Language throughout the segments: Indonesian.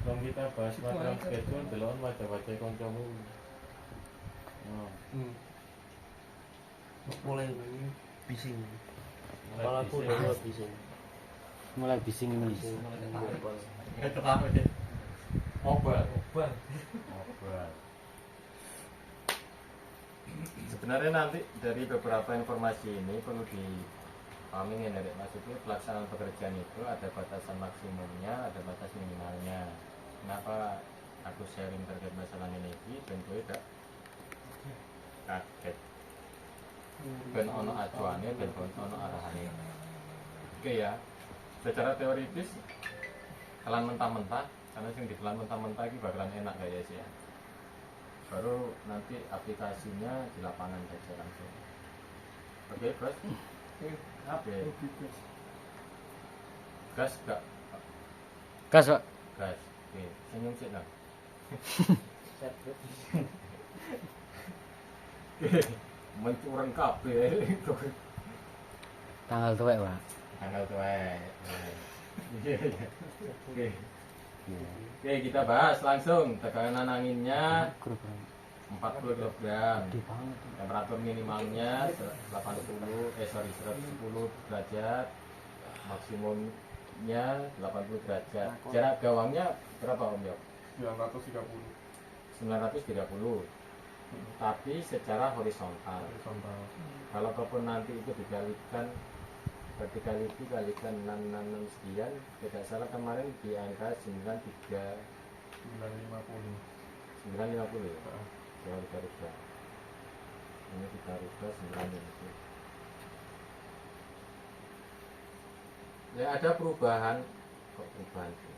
sebelum kita bahas materi schedule, delon baca-baca kancamu. Mulai bising. Kepala aku Mulai bising. Mulai bising ini. Itu apa deh? Obat. Sebenarnya nanti dari beberapa informasi ini perlu dipahami ya, maksudnya pelaksanaan pekerjaan itu ada batasan maksimumnya, ada batas minimalnya. Kenapa aku sharing terkait masalah ini dan gue gak kaget. Ben ono acuannya, ben ono arahannya. Oke ya, secara teoritis kelan mentah-mentah, karena yang dikelan mentah-mentah ini bakalan enak guys ya. Baru nanti aplikasinya di lapangan saja langsung. Oke, bos. Oke. Gas gak? Gas, Pak. Gas. Oke, senyum sih nah. Mencurang kabeh. Tanggal tuwek, Pak. Tanggal tuwek. Oke. Oke, kita bahas langsung tekanan anginnya 40 kg. Temperatur minimalnya 110 derajat. Maksimumnya 80 derajat. Jarak gawangnya berapa Om Yop? 930. Tapi secara horizontal. Kalau kalaupun nanti itu dikalikan kalikan 666 sekian, tidak salah kemarin di angka 950 ya. Kalau kita rubah ini kita rubah 950 ya, ada perubahan kok perubahan sih.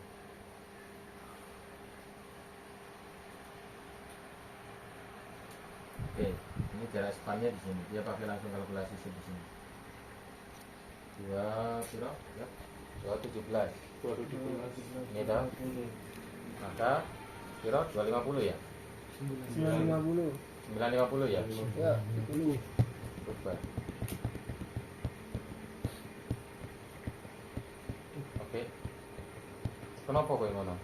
Oke, ini jarak spannya di sini, dia pakai langsung kalkulasi di sini. 217 ini dah, maka kira 250 ya, 950 ya, ya, 10 rubah. Oke, kenapa kau ngono?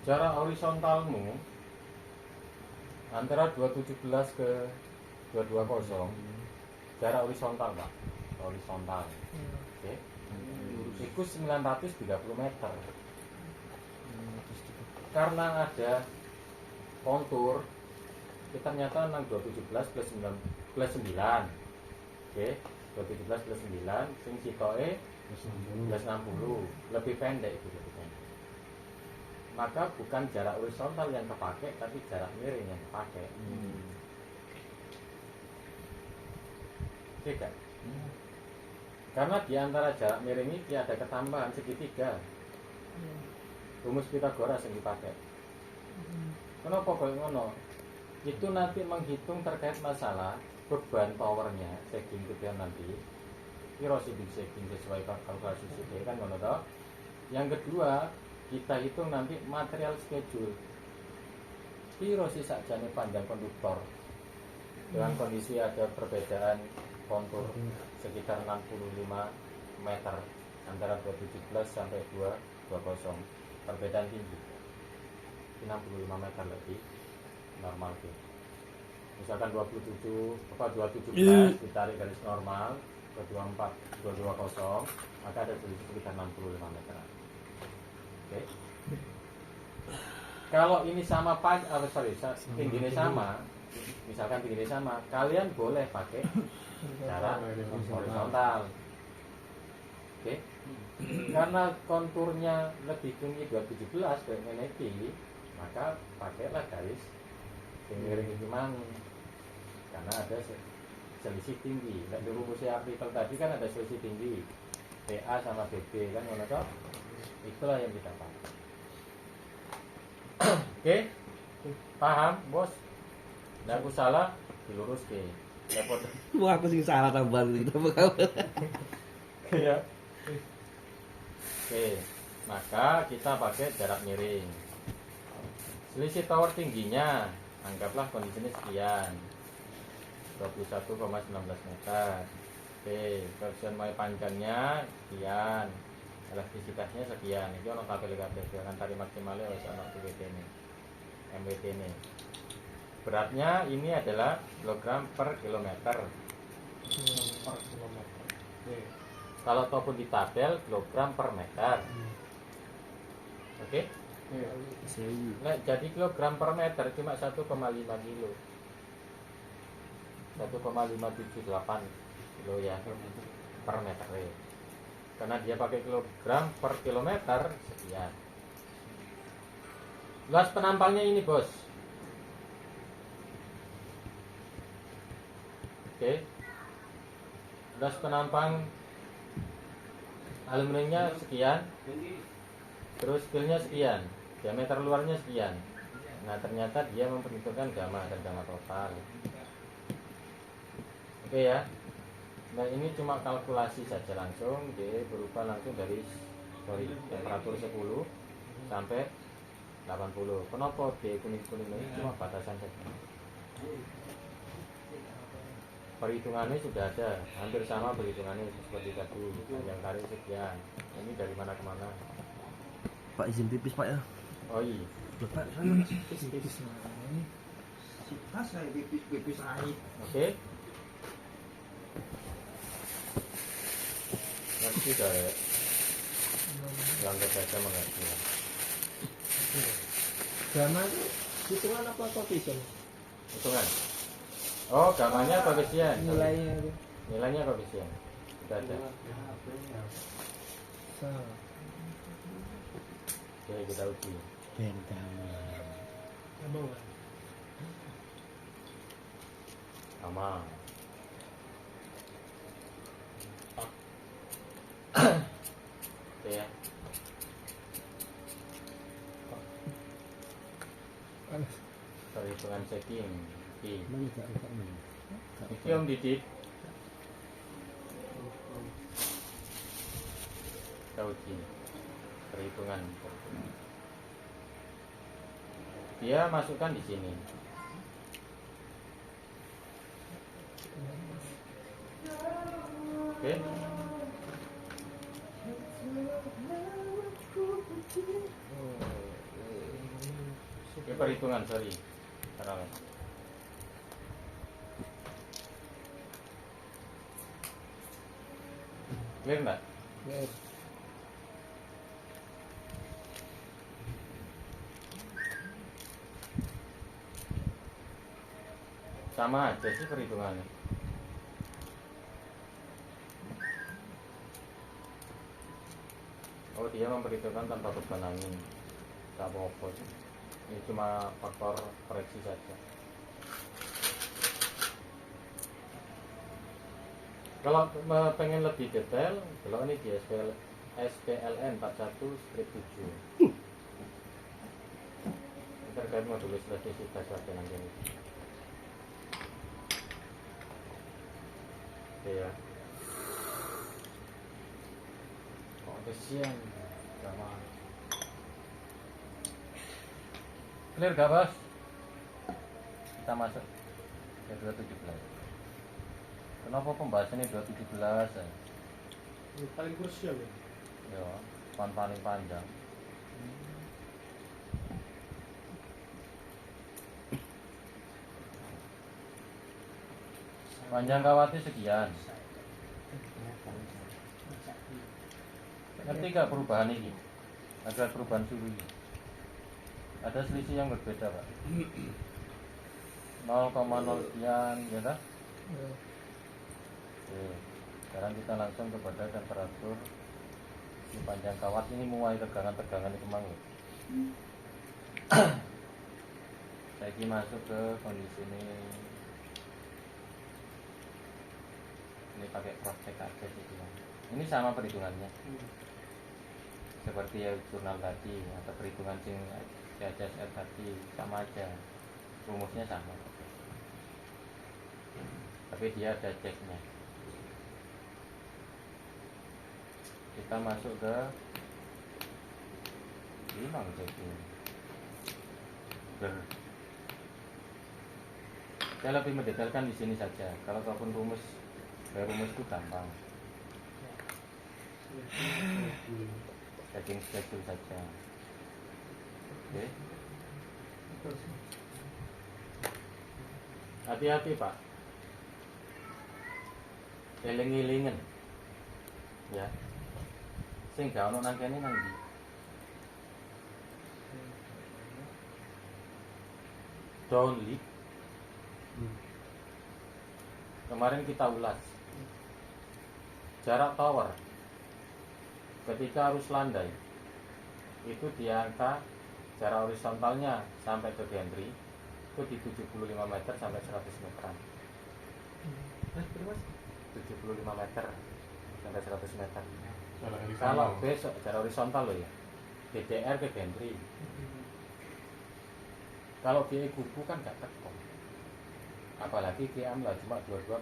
Jarak horizontalmu antara 217 ke 220, jarak horizontal Pak, horizontal. Oke, itu 930 meter. Karena ada kontur, kita ternyata 217 plus 9 plus 9. Oke, 217 plus 9 sing sitoke plus 60, lebih pendek itu lebih pendek. Maka bukan jarak horizontal yang kepakai, tapi jarak miring yang dipakai. Oke kan? Karena di antara jarak miring ini ada ketambahan segitiga. Rumus Pythagoras yang dipakai. Kenapa kok ngono? Itu nanti menghitung terkait masalah beban powernya, sagging kemudian nanti kira sagging sesuai kalkulasi sithik kan ngono toh. Yang kedua, kita hitung nanti material schedule. Kira sih sakjane panjang konduktor. Dengan kondisi ada perbedaan kontur sekitar 65 meter antara 217 sampai 220, perbedaan tinggi 65 meter lebih normal gitu. Misalkan 217 ditarik garis normal ke 220, maka ada sekitar 65 meter. Oke. Kalau ini sama tingginya sama, misalkan tingginya sama, kalian boleh pakai cara horizontal. Oke. Karena konturnya lebih tinggi 217 kayak ini, maka pakailah garis miring itu mang. Karena ada selisih tinggi. Dan di rumus artikel tadi kan ada selisih tinggi PA sama BB kan ngono toh. Itulah yang kita pakai. Oke. Paham, Bos? Nggak aku salah dilurus ke. Repot. Wah, aku sih salah tambahan gitu. Ya. Oke, maka kita pakai jarak miring. Selisih tower tingginya, anggaplah kondisinya sekian, 21,19 meter. Oke, koefisien Y panjangnya sekian, elastisitasnya sekian. Ini ono tabel kabeh dengan tarik maksimalnya wis ono PWT ini. MWT ini. Beratnya ini adalah kilogram per kilometer. Per kilometer. Oke. Kalau ataupun di tabel kilogram per meter. Oke? Oke. Nah, jadi kilogram per meter cuma 1,5 kilo. 1,578 kilo ya per meter. Karena dia pakai kilogram per kilometer sekian. Luas penampangnya ini, Bos. Oke. Luas penampang aluminiumnya sekian. Terus spillnya sekian. Diameter luarnya sekian. Nah, ternyata dia memperhitungkan gamma dan gamma total. Oke ya. Nah, ini cuma kalkulasi saja langsung. Dia berupa langsung dari temperatur 10 sampai 80. Kenapa dia kuning-kuning ini cuma batasan saja. Perhitungannya sudah ada, hampir sama perhitungannya seperti tadi. Panjang tarik sekian. Ini dari mana ke mana? Pak izin pipis Pak ya. Oh iya. Pak, Pipis nah. tas saya pipis air. Oke. Ngerti dah ya. Yang saja mengerti. Gamma itu hitungan apa koefisien? Hitungan. Oh, gamanya koefisien. Nilainya itu. Nilainya koefisien. Sudah ada. Sama. Oke, kita uji. Sama. Oke ya. Perhitungan setting. Oke. Iki Om Didit. Kita uji perhitungan. Dia masukkan di sini. Oke. Ini perhitungan, sorry. Salah. Clear enggak? Yes. Sama aja sih perhitungannya. Oh, dia memperhitungkan tanpa beban angin. Tak apa-apa sih. Ini cuma faktor koreksi saja. Kalau pengen lebih detail, kalau ini di SPLN 41-7. Terkait modulus elastisitas saja nanti. Oke ya. Kok kesian sama. Clear gak, Bos? Kita masuk ke 217. Kenapa pembahasannya 217 ya? Ini paling krusial ya. Ya, paling panjang. Panjang kawatnya sekian. Ngerti gak perubahan ini? Ada perubahan suhu ini. Ada selisih yang berbeda, Pak. 0,0 sekian, ya kan? Ya. Oke. Sekarang kita langsung kepada temperatur. Ini panjang kawat ini mulai tegangan-tegangan itu mang. Saya ini masuk ke kondisi ini. Ini pakai cross check aja sih. Ini sama perhitungannya. Seperti ya jurnal tadi atau perhitungan sing CHSR tadi sama aja. Rumusnya sama. Tapi dia ada ceknya. Kita masuk ke 5 jadi. Saya lebih mendetailkan di sini saja. Kalau ataupun rumus itu gampang. setting schedule saja. Oke. Hati-hati Pak, eling-elingen ya, sing gak ono nang kene nang ndi. Downlink kemarin kita ulas jarak tower ketika arus landai itu di angka jarak horizontalnya sampai ke gantry itu di 75 meter sampai 100 meteran. 75 meter sampai 100 meter. Kalau besok jarak horizontal loh ya, DDR ke gantry. Kalau GE kubu kan gak teko, apalagi GE AMLA cuma 22,4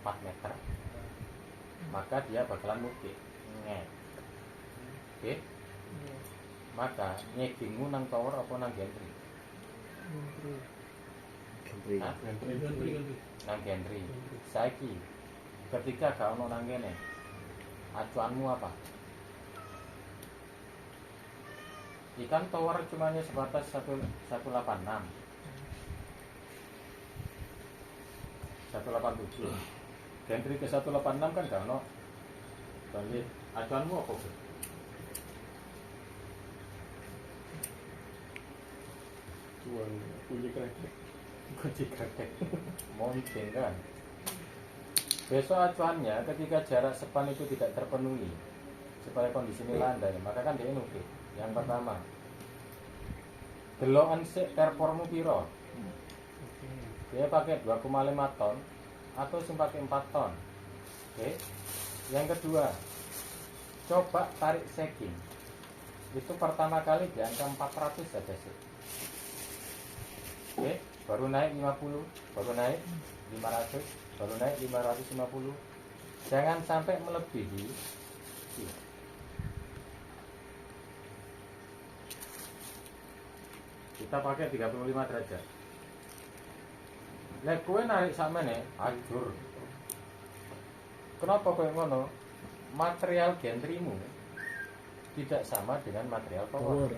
meter, maka dia bakalan mudik. Oke? Maka nyegingmu nang tower apa nang gantry? Hah? Nang gantry. Saiki ketika gak ono nang kene, acuanmu apa? Ikan tower cumanya sebatas 186 187 gantry ke 186 kan gak ono. Jadi acuanmu apa Bro? Cuan kunci kreket. Kunci kreket mounting kan. Besok acuannya ketika jarak span itu tidak terpenuhi supaya kondisi ini landai, maka kan dia nuklir. Yang pertama, delokan sik performu piro? Dia pakai 2,5 ton atau sing pakai 4 ton. Oke. Yang kedua, coba tarik sagging. Itu pertama kali di angka 400 saja sih. Oke, baru naik 50, baru naik 500, baru naik 550. Jangan sampai melebihi. Kita pakai 35 derajat. Lek kowe narik sakmene ajur. Kenapa kowe ngono? Material gantrymu tidak sama dengan material tower.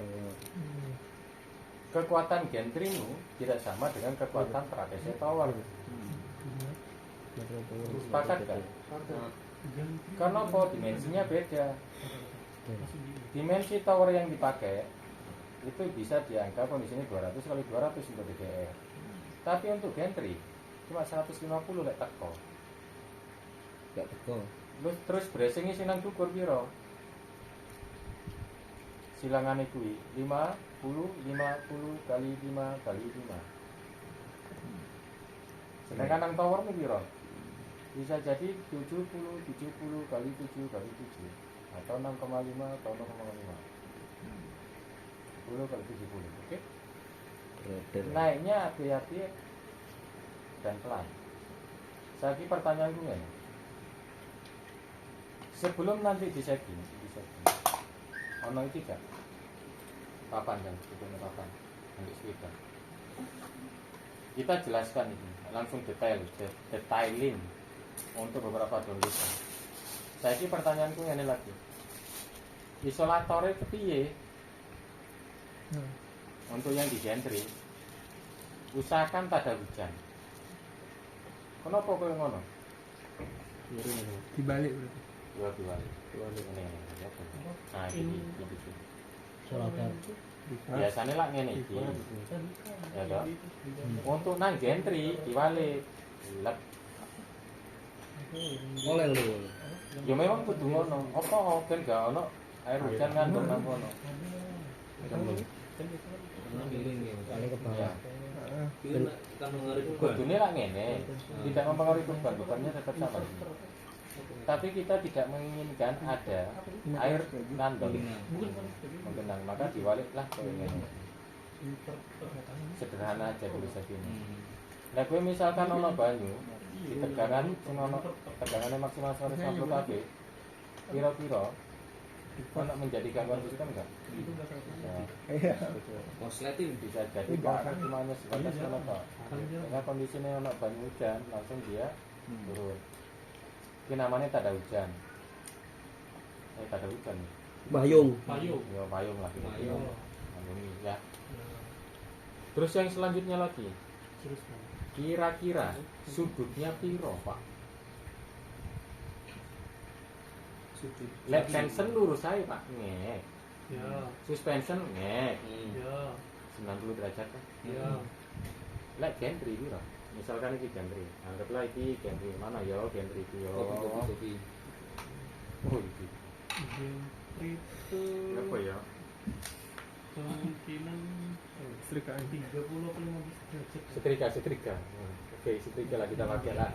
Kekuatan gantrymu tidak sama dengan kekuatan trapeze tower. Sepakat kan? Karena apa? Dimensinya beda. Dimensi tower yang dipakai itu bisa dianggap kondisinya 200 kali 200 untuk DDR. Tapi untuk gantry cuma 150 lek teko. Gak teko. Terus bracingnya sinang dukur piro? Silangane kuwi 50 kali 5 kali 5. Sedangkan nang tower ini piro? Bisa jadi 70 kali 7 kali 7 atau 6,5 atau 0,5. 10 kali 70. Oke? Naiknya hati-hati dan pelan. Lagi pertanyaanku ya. Sebelum nanti di setting, ono iki gak? Papan kan, sebelumnya papan, nanti speaker. Kita jelaskan ini, langsung detailing untuk beberapa tulisan. Jadi pertanyaanku ini lagi. Isolatornya kepiye? Untuk yang di gantry, usahakan tak ada hujan. Kenapa kau ngono? Dibalik berarti. Dibalik. Ini. Nah ini. Solator. Biasanya lah ngene iki. Ya toh. Untuk nang gantry dibalik. Lep. Oleh lho. Ya memang kudu ngono. Apa ben gak ono air hujan ngandung nang kono. Kali ke bawah. Kudune lah ngene, tidak mempengaruhi bebannya tetap sama. Tapi kita tidak menginginkan ada air ngandung menggenang, maka diwaliklah ke ngene. Sederhana aja tulis ini. Nah, gue misalkan ono banyu di tegangan sing ono tegangannya maksimal 150 kV, kira-kira ono menjadi gangguan fisika enggak? Iya. Konsleting bisa jadi karena cuma hanya sebatas ono tok. Karena kondisinya ono banyu hujan, langsung dia turun. Ini namanya tak ada hujan. Tak ada hujan. Bayung. Payung. Ya payung lah. Payung. Payung ya. Terus yang selanjutnya lagi. Terus Pak. Kira-kira sudutnya piro, Pak? Sudut. Lek tension lurus saya, Pak. Ngek. Ya. Suspension ngek. Ya. 90 derajat kan? Ya. Lek gantry piro? Misalkan ini gantry. Anggaplah ini gantry. Mana ya gantry itu ya? Kopi. Oh, itu. Gentry itu Apa ya? kemungkinan setrikaan 30 atau 15 derajat. Setrika. Oke, setrika lah kita pakai lah.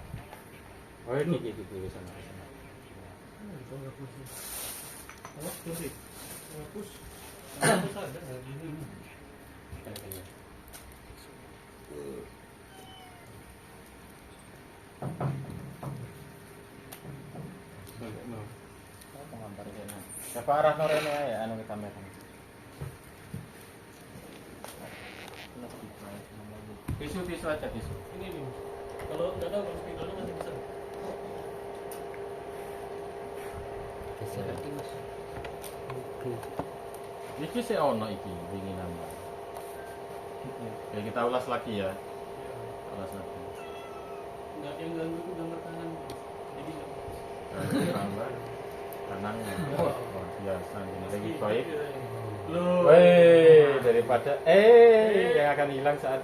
Oh, ini sana. Itu ngapus. Awas ganti. Ngapus. Ngapus ada ini. Pengantar ini. Siapa arah norene ya anu kita mekan. Tisu aja tisu. Ini nih. Kalau enggak tahu kalau spidolnya masih bisa. Geser lagi mas. Oke. Iki sih ono iki winginan. Ya kita ulas lagi ya. Ulas lagi. Enggak yang ganggu itu gambar tangan. Jadi Tambah kanannya. Oh, biasa ini lagi baik. Loh. Weh, daripada yang akan hilang saat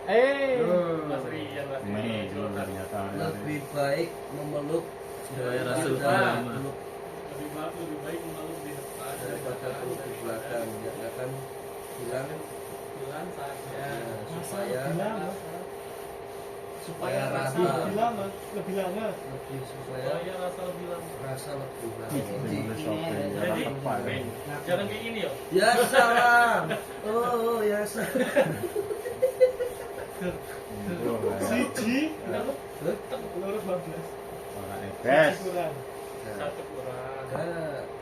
Mas Rian Mas nih Rian. ternyata Lebih baik memeluk Ya, Rasul daripada Ulama. meluk Lebih baik memeluk di depan daripada peluk di belakang. Ya akan hilang bilang saja. supaya Supaya rasa rasa lebih lama, lebih lama. lebih supaya Supaya rasa lebih lama. rasa lebih Jadi, lagi. Jangan kayak gini ya. Ya salam. Oh ya salam. Siji, lurus 12. orang ebes Kurang. Ya. Satu kurang.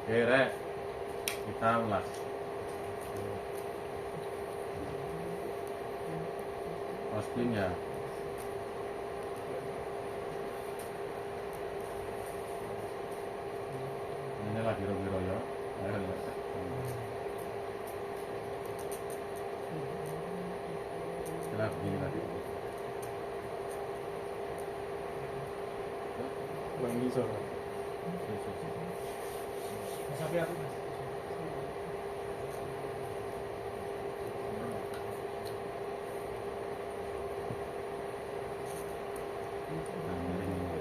Rek kita ulas posting ya. Ini lah biro-biro ya. Kita begini tadi. Bang bisa. Sampai aku Mas. Nah, miring ini.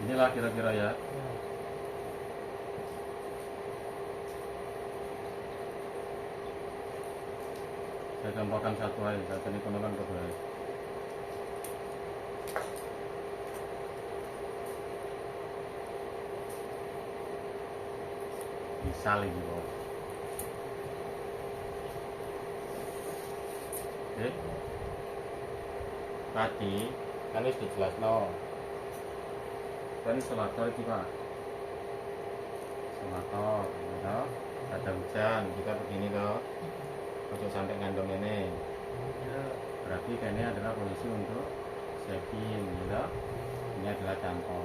Inilah kira-kira ya. Saya contohkan satu aja, saya contohkan kedua aja. Misal ini bos. Oke. Tadi kan wis dijelasno. Kan solator iki Pak. Solator, ya. Ada hujan, kita begini toh. Untuk sampai ngandung ini. Berarti ini adalah posisi untuk shaping, ya. Ini adalah cantol.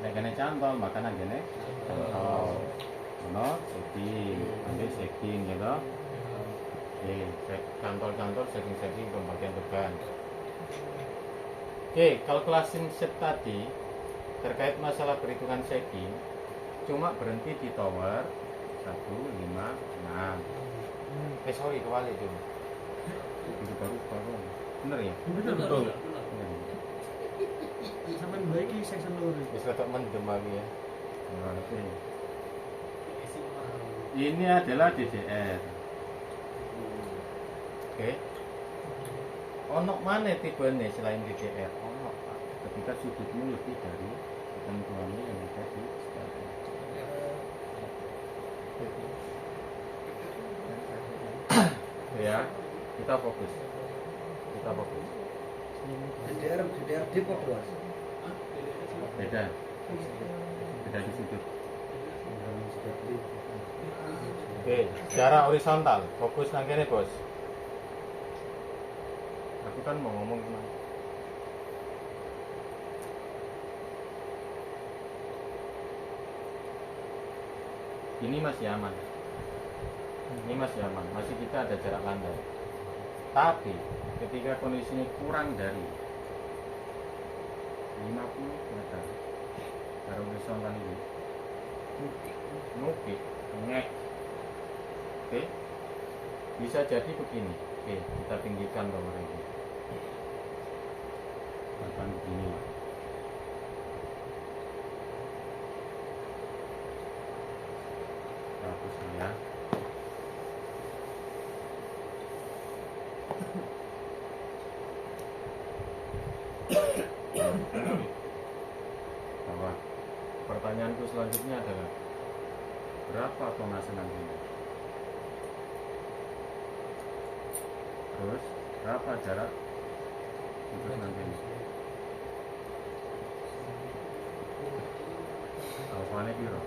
Nek kene cantol, maka nang kene cantol. Ono shaping, ambil shaping ya toh. Oke, cantol-cantol shaping pembagian beban. Oke, kalkulasi set tadi terkait masalah perhitungan shaping cuma berhenti di tower 1, 5, 6. Sorry kebalik tuh. Itu baru. Bener ya? Betul. Bener. Sampai baik di section lurus. Bisa tetap mendem lagi ya. Nah, oke. Ini adalah DDR. Oke. Ono mana tipenya selain DDR? Ono Pak. Ketika sudutmu lebih dari ketentuannya yang ada di sekitar. Ya, kita fokus. DDR di Papua. Beda di sudut. Oke, jarak horizontal, fokus nang kene, Bos. Aku kan mau ngomong kemana? Ini masih aman. Ini masih aman, masih kita ada jarak landai. Tapi ketika kondisinya kurang dari 50 meter dari horizontal ini, nukik, ngek. Oke, bisa jadi begini. Oke, kita tinggikan tower ini. Bahkan begini lah. Bagus ya. Bahwa pertanyaanku selanjutnya adalah berapa pemasangan ini? Terus berapa jarak untuk nanti ini? Alfanya kira.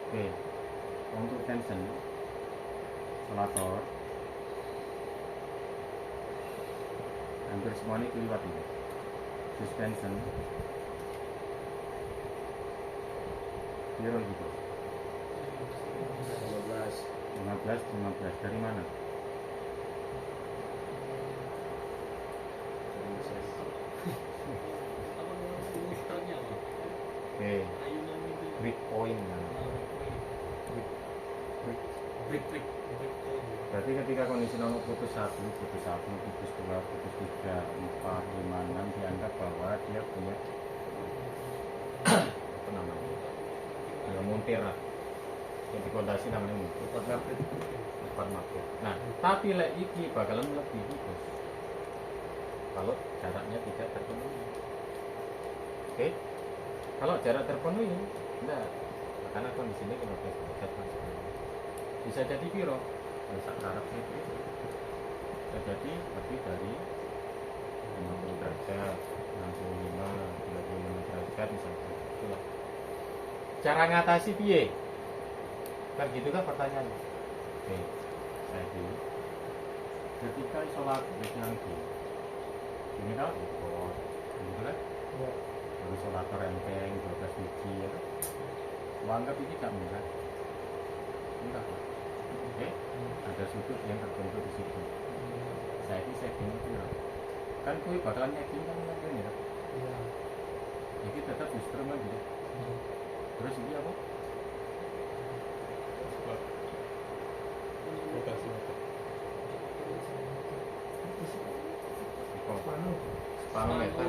Oke, untuk tension solator hampir semua ini keliwat ini. Suspension kira gitu. 15 dari mana? Oke, break point. Berarti ketika kondisi nomor putus 1, putus 2, putus 3, 4, 5, 6 dianggap bahwa dia punya apa namanya? Ya, muntir lah. Yang dikondasi namanya muntir. Depan makro. Nah, tapi lek iki bakalan melebihi, Bos. Kalau jaraknya tidak terpenuhi. Oke? Kalau jarak terpenuhi, enggak. Karena kondisinya kena derajat bisa jadi piro? Bisa harap itu. Bisa jadi lebih dari 50 derajat, 65, 35 derajat misalnya. Itulah. Cara ngatasi piye? Kan gitu kan pertanyaannya. Oke, saya dulu. Ketika isolator nanti, ini kan gitu kan? Terus isolator enteng, 12 biji ya kan? Anggap ini gak murah. Enggak. Oke, ada sudut yang terbentuk di situ. Saya ini itu ya. Kan kue bakalan yakin kan ini ya. Jadi tetap booster kan gitu. Terus ini apa? Spanometer.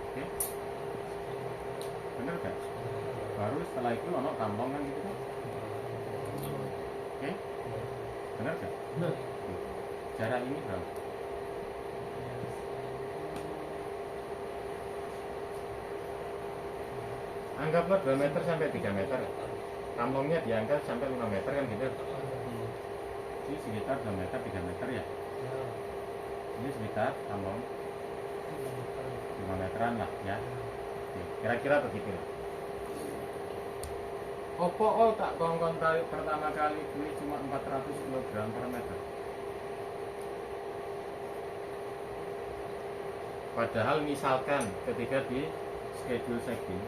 Oke, bener kan? Baru setelah itu ono tampong kan gitu kan? Oke, bener kan? Bener. Jarak ini berapa? Anggaplah 2 meter sampai 3 meter. Tampongnya diangkat sampai 5 meter kan gitu. Ini sekitar 2 meter 3 meter ya. Ini sekitar tampong 5 meteran lah ya. Oke, kira-kira begitu lah. Opo tak kongkon kali pertama kali gue cuma 400 kg per meter. Padahal misalkan ketika di schedule setting,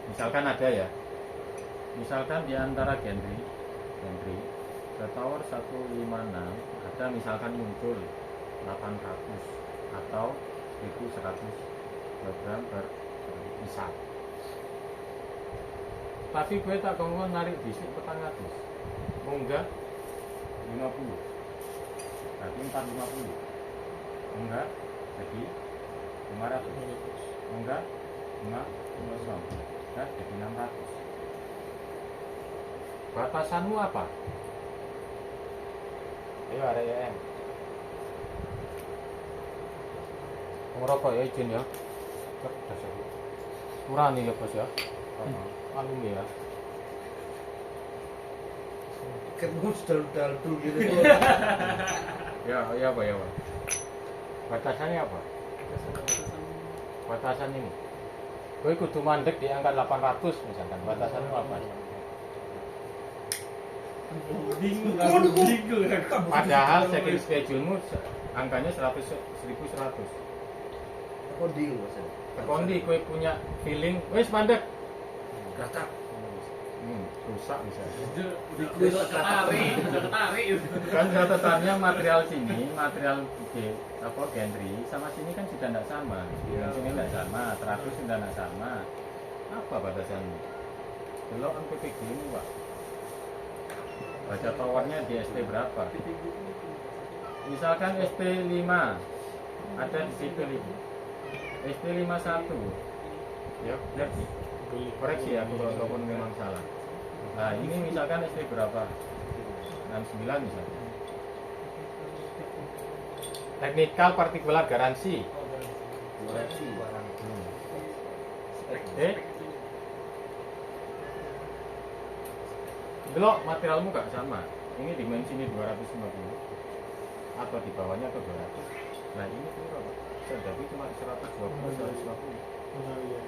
misalkan ada ya, misalkan di antara gantry ke tower 156 ada misalkan muncul 800 atau 1100 kg per misal. Tapi gue tak kongkon narik bisik petang atus munggah 50 berarti 450 munggah jadi 500 munggah 5 jadi 600. Batasanmu apa? Ayo ada ya ngerokok ya izin ya kurang nih ya bos ya anu ya Ketemu dal dulu gitu. Ya, ya apa ya, Pak? Batasannya apa? Batasan ini. Kowe kudu mandek di angka 800 misalkan. Batasannya apa? Bingung aku. Padahal checking schedule-mu angkanya 1100. Aku ding Mas. Tekondi kowe punya feeling, wis mandek. Kata Rusak misalnya. Udah ketarik. Kan catatannya material sini, material gantry sama sini kan sudah tidak sama. Yang sini tidak sama, teratus sudah tidak sama. Apa batasannya? Belok kan PPG ini, Pak. Baca towernya di SP berapa? Misalkan SP 5 ada di situ SP 51. Ya, lihat sih. Koreksi ya, walaupun memang salah. Nah, ini misalkan SP berapa? 69 misalnya. Technical particular garansi. Belok materialmu gak sama. Ini dimensi ini 250 atau di bawahnya ke 200. Nah, ini berapa, Pak? Jadi cuma 120 150.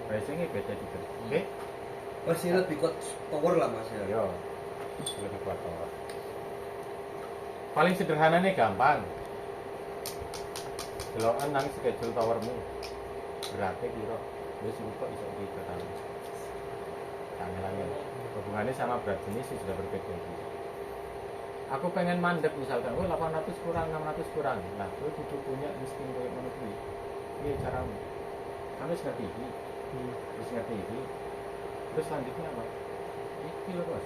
Pricingnya beda juga. Oke? Masih lebih kuat tower lah Mas ya. Yo, lebih kuat tower. Paling sederhananya gampang. Delokan nang schedule towermu. Berarti kira wis rupa iso diketahui. Angel-angel. Hubungannya sama berat jenis sudah berbeda. Aku pengen mandek misalkan, 800 kurang, 600 kurang. Nah, gue kudu punya insting kayak ngono kuwi. Piye caramu? Kamu wis ngerti iki. Wis ngerti iki. Terus selanjutnya apa? Iki lho, Bos.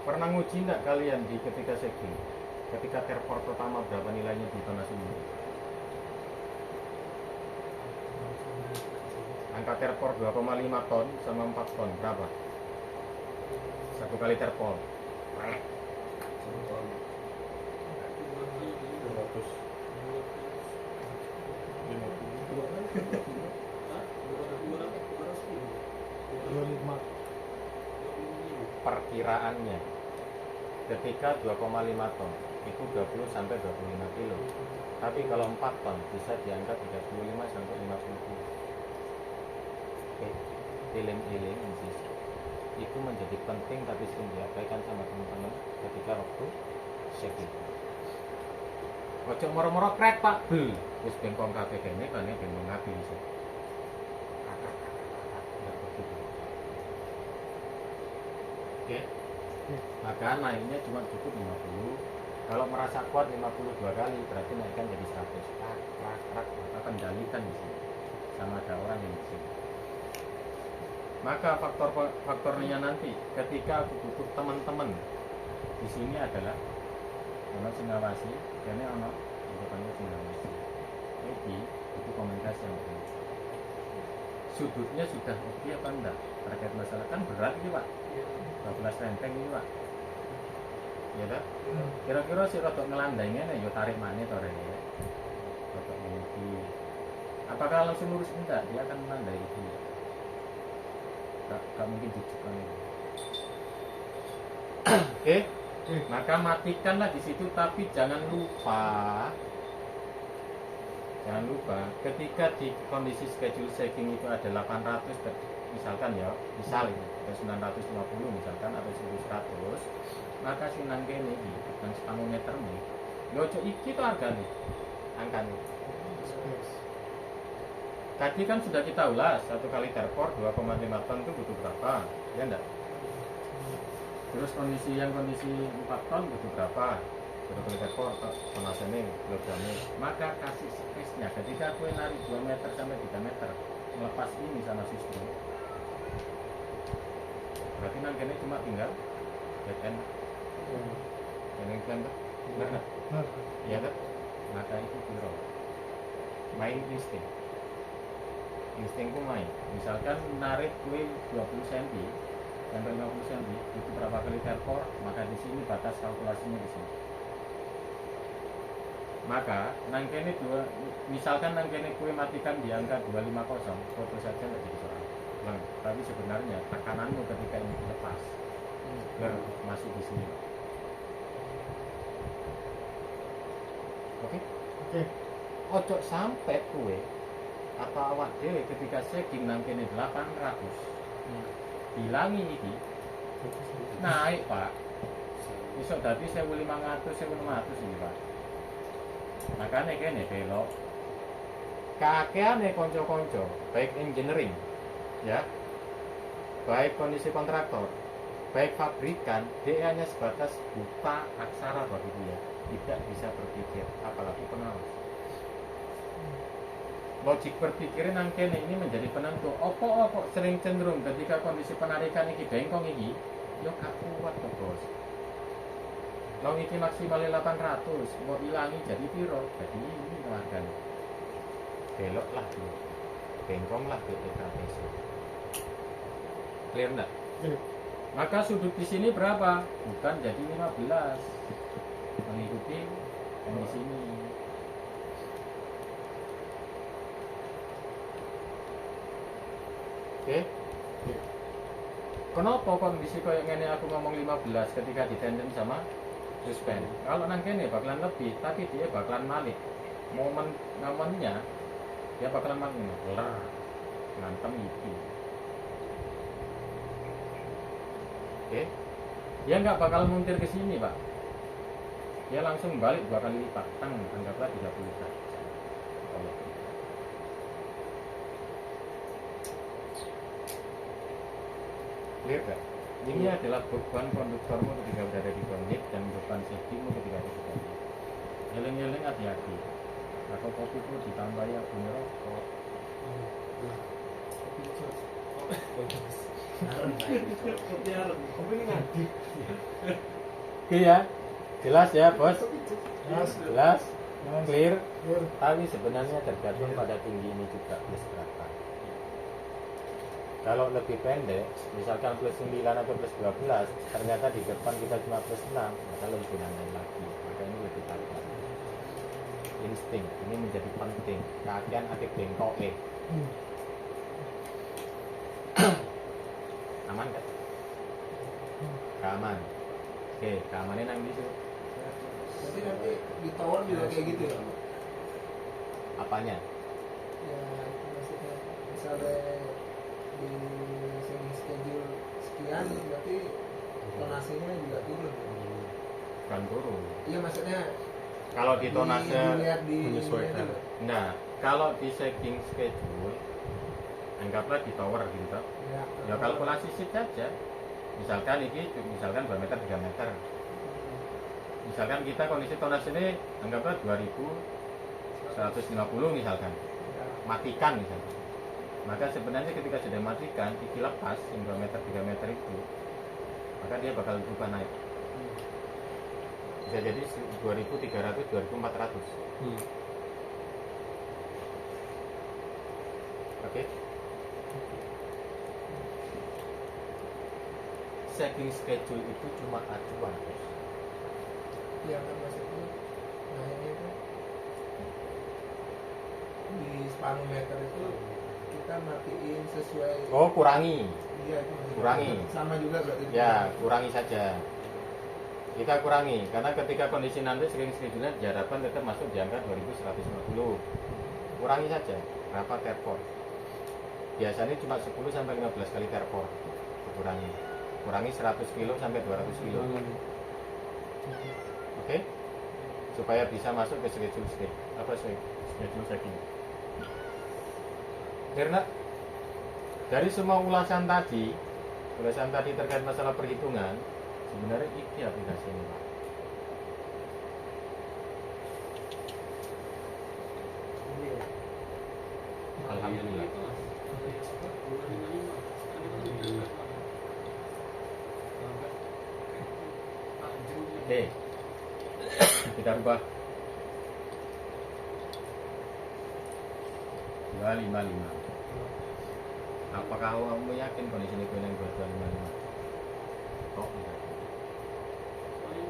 Pernah nguji enggak kalian di ketika checking? Ketika terport pertama berapa nilainya di tanah sini? Angka terport 2,5 ton sama 4 ton berapa? Satu kali terport. 1 ton. 25. Perkiraannya ketika 2,5 ton itu 20 sampai 25 kilo. Tapi kalau 4 ton bisa diangkat 35 sampai 50 kilo. Oke, iling-iling itu menjadi penting tapi sering diabaikan sama teman-teman ketika waktu checking. Ojo moro-moro kret Pak. Wis bengkong kabeh kene kane bengkong ngapi iso. Oke. Maka naiknya cuma cukup 50. Kalau merasa kuat 52 kali berarti naikkan jadi 100. Maka kendalikan di sini. Sama ada orang yang di sini. Maka faktornya nanti ketika aku butuh teman-teman di sini adalah ono sing ngawasi, dene ono anggapannya sing ngawasi. Jadi itu komunikasi yang baik. Sudutnya sudah oke apa enggak terkait masalah kan berat ini Pak. 12 renteng ini Pak. Ya tak? Kira-kira sih rodok ngelandai ngene ya tarik maneh to rek. Rodok ngene. Apakah langsung lurus enggak? Dia akan melandai itu. Gak mungkin dijukan itu. Oke, maka matikanlah di situ, tapi jangan lupa ketika di kondisi schedule checking itu ada 800 misalkan ya, misal ada 950 misalkan atau 1100, maka sinang kene iki dan spanometer nih yo ojo iki to hargane angkane. Tadi kan sudah kita ulas, satu kali terport 2,5 ton itu butuh berapa, ya enggak? Terus kondisi 4 ton butuh berapa? Satu kali terport, penasenya, kilogramnya. Maka kasih space-nya, ketika kue narik 2 meter sampai 3 meter, melepas ini sama sistem. Berarti nangkene cuma tinggal back end. Yang kan? Benar. Iya kan? Maka itu piro. Main instingku main. Misalkan narik kue 20 cm sampai 50 cm itu berapa kali terport, maka di sini batas kalkulasinya di sini. Maka nangkene misalkan nangkene kue matikan di angka 250, foto saja nggak jadi soal. Leng. Tapi sebenarnya tekananmu ketika ini dilepas masih di sini. Oke? Oke. Ojo sampai kue atau awak dhewe ketika sagging nang kene 800 hilangi iki naik Pak, iso dadi 1500 1600 iki Pak. Makanya kene belok kakeane konco-konco baik engineering ya, baik kondisi kontraktor, baik pabrikan, dia hanya sebatas buta aksara bagi dia, tidak bisa berpikir, apalagi pengawas. Logik berpikirin nang kene ini menjadi penentu. Opo sering cenderung ketika kondisi penarikan iki bengkong iki, yo gak kuat kok bos. Long iki maksimal 800, mau ilangi jadi piro? Jadi ini keluarganya. Beloklah dulu, bengkonglah BPKPC. Clear enggak? Maka sudut di sini berapa? Bukan jadi 15, mengikuti di sini. Oke. Kenapa kondisi kayak gini aku ngomong 15 ketika ditandem sama suspend? Kalau nang kene bakalan lebih, tapi dia bakalan balik. Momennya dia bakalan balik lah, ngantem iki. Oke. Dia nggak bakal muntir ke sini, Pak. Dia langsung balik 2 kali lipat. Anggaplah 30 saja. Clear gak? Ini adalah beban konduktormu ketika berada di kondit dan beban safety-mu ketika ada di kondit. Nyeling-nyeling hati-hati. Atau kopiku ditambahi abu rokok. Kopi ini ngadi. Oke ya, jelas ya bos? Jelas? Clear? Tapi sebenarnya tergantung pada tinggi ini juga plus berapa. Kalau lebih pendek, misalkan plus 9 atau plus 12, ternyata di depan kita cuma plus 6, maka lebih nambah lagi. Maka ini lebih tarik. Insting, ini menjadi penting. Kakian aktif bengkok aman gak? Gak aman. Oke, keamannya nang di situ. Nanti di tower juga kayak gitu ya? Apanya? Ya itu maksudnya misalnya di sini schedule sekian berarti tonasinya juga turun. Bukan turun. Iya maksudnya Kalau di tonase dilihat di menyesuaikan. Nah, kalau di setting schedule, anggaplah di tower gitu. Ya kalkulasi shift saja. Misalkan ini, misalkan 2 meter 3 meter. Misalkan kita kondisi tonase ini anggaplah 2150 misalkan. Matikan misalkan. Maka sebenarnya ketika sudah matikan, iki lepas yang 2 meter 3 meter itu, maka dia bakal berubah naik. Bisa jadi 2300 2400. Oke. Setting schedule itu cuma acuan. Iya kan maksudnya nah ini tuh di spanometer itu kita matiin sesuai Oh, kurangi. iya itu maksudnya. Kurangi. Sama juga berarti Ya, kurangi saja. Kita kurangi karena ketika kondisi nanti setting schedule diharapkan tetap masuk di angka 2150. Kurangi saja berapa terpor. Biasanya cuma 10 sampai 15 kali terpor. Kurangi 100 kilo sampai 200 kilo. Oke? Supaya bisa masuk ke schedule setting. Karena dari semua ulasan tadi terkait masalah perhitungan, sebenarnya ini aplikasi ini, Pak. Alhamdulillah. Oke, kita rubah 255. Apakah kamu yakin kondisi ini yang buat 255? Kok tidak?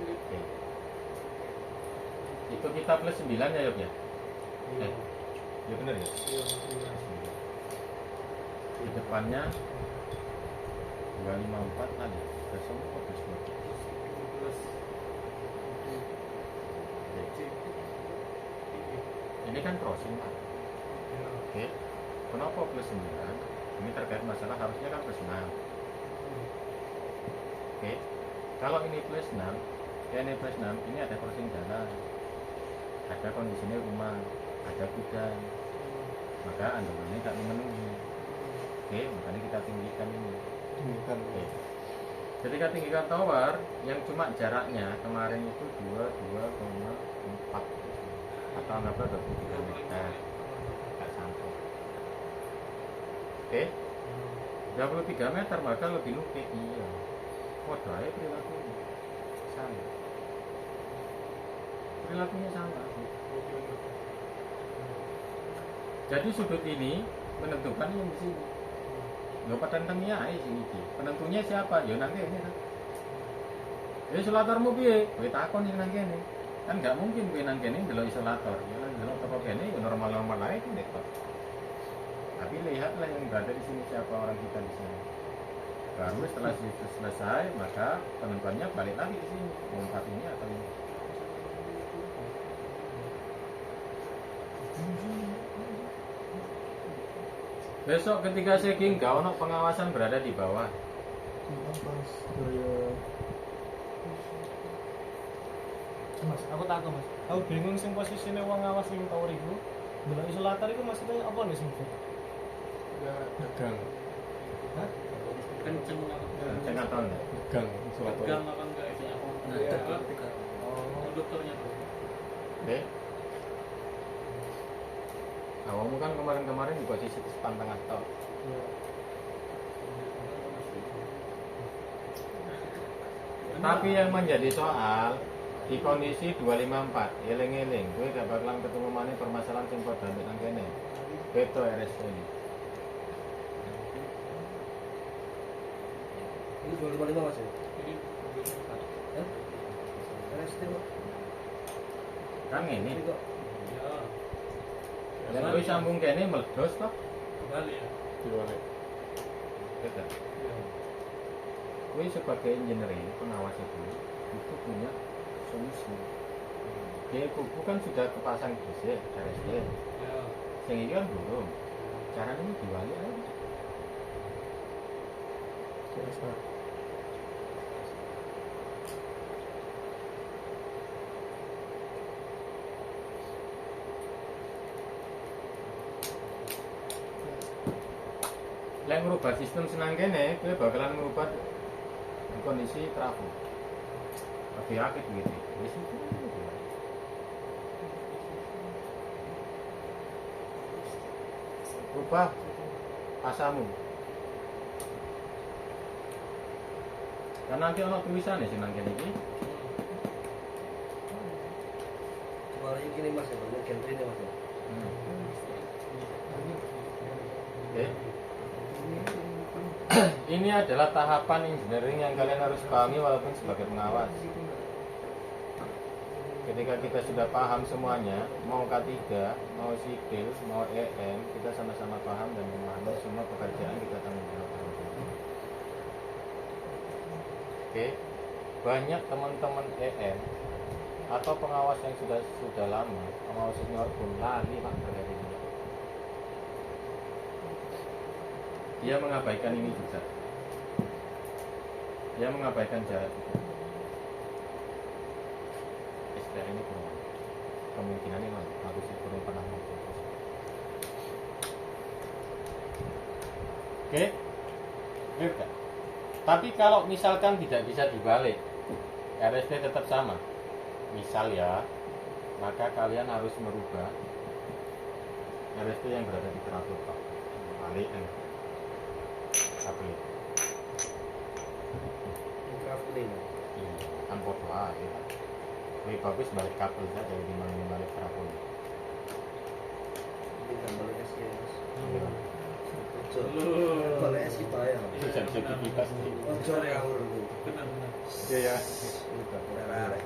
Oke. Itu kita plus 9 ya, Yob ya? Ya benar ya? di depannya 254 ada besok kok besok. Ini kan crossing Pak. Oke. Kenapa plus 9? Ini terkait masalah harusnya kan plus 6. Oke. Kalau ini plus 6, ini plus 6, ini ada crossing jalan. Ada kondisinya rumah, ada gudang. Maka andalannya tak memenuhi. Oke, makanya kita tinggikan ini. Oke. Ketika tinggikan tower yang cuma jaraknya kemarin itu 22,4 atau anggaplah 23 meter. Enggak sampai. Oke. 23 meter maka lebih lukit. Iya. Waduh, ayo perilakunya sama. Perilakunya sama. Jadi sudut ini menentukan yang di sini. Yo patentengnya ae sini iki. Penentunya siapa? Yo nang kene kan. Isolatormu piye? Kowe takon sing nang kene. Kan enggak mungkin kowe nang kene ndelok isolator. Ya nang ndelok toko kene yo normal-normal ae ku nek. Tapi lihatlah yang berada di sini siapa orang kita di sini. Baru setelah itu selesai, maka penentuannya balik lagi ke sini. Mau 4 ini atau ini. Besok ketika checking gak ono pengawasan berada di bawah. Mas, aku takut Mas. Aku bingung sing posisine wong ngawas ning tower iku. Delok isolator iku maksudnya apa nih sing? Ya dagang. Hah? Kenceng Cek atau enggak? Dagang isolator. Pegang apa enggak itu aku. Oh, dokternya tuh. Oke. Awakmu kan kemarin-kemarin di posisi depan tengah tol. Tapi yang menjadi soal di kondisi 254, eling-eling, gue gak bakalan ketemu mana permasalahan sing padha nang kene. Beto RS ini. Ini 255 Mas ya? Ini Hah? RST Pak. Kan ini. Ini kok. ya Dan gue sambung kene meledos toh. kembali ya. Diwalik. Betul. Ya. Gue sebagai engineering pengawas itu punya solusi. Dia bukan sudah kepasang DC, RSD. Ya. Yang ini kan belum. Caranya ini diwali aja. CSA. Yang merubah sistem senang kene, gue bakalan merubah kondisi trafo. Lebih aktif gitu. Wis itu. Rubah pasamu. Karena nanti ono tulisan ya senang kene iki. Suaranya gini Mas ya, banyak gentrenya Mas ya. Oke. Ini adalah tahapan engineering yang kalian harus pahami walaupun sebagai pengawas. Ketika kita sudah paham semuanya, mau K3, mau sipil, mau EM, kita sama-sama paham dan memahami semua pekerjaan kita tanggung jawab. Oke, banyak teman-teman EM atau pengawas yang sudah lama, pengawas senior pun lari Pak terkait ini. Dia mengabaikan ini juga. Dia mengabaikan jarak itu. SDR ini kurang. Kemungkinan ini harus kurang pernah mampu. Oke, clear kan? Tapi kalau misalkan tidak bisa dibalik, RSD tetap sama. Misal ya, maka kalian harus merubah RSD yang berada di teratur Pak. Balik kabel. Traveling. Iya, kan foto aja. Lebih bagus balik kabel saja dibanding balik trafo. Ini gambar SI ya Mas. Iya. Ojo. Balik SI bayang. Itu sensitivitas nih. Ojo ngawur. Benar-benar. Iya. Udah kurang.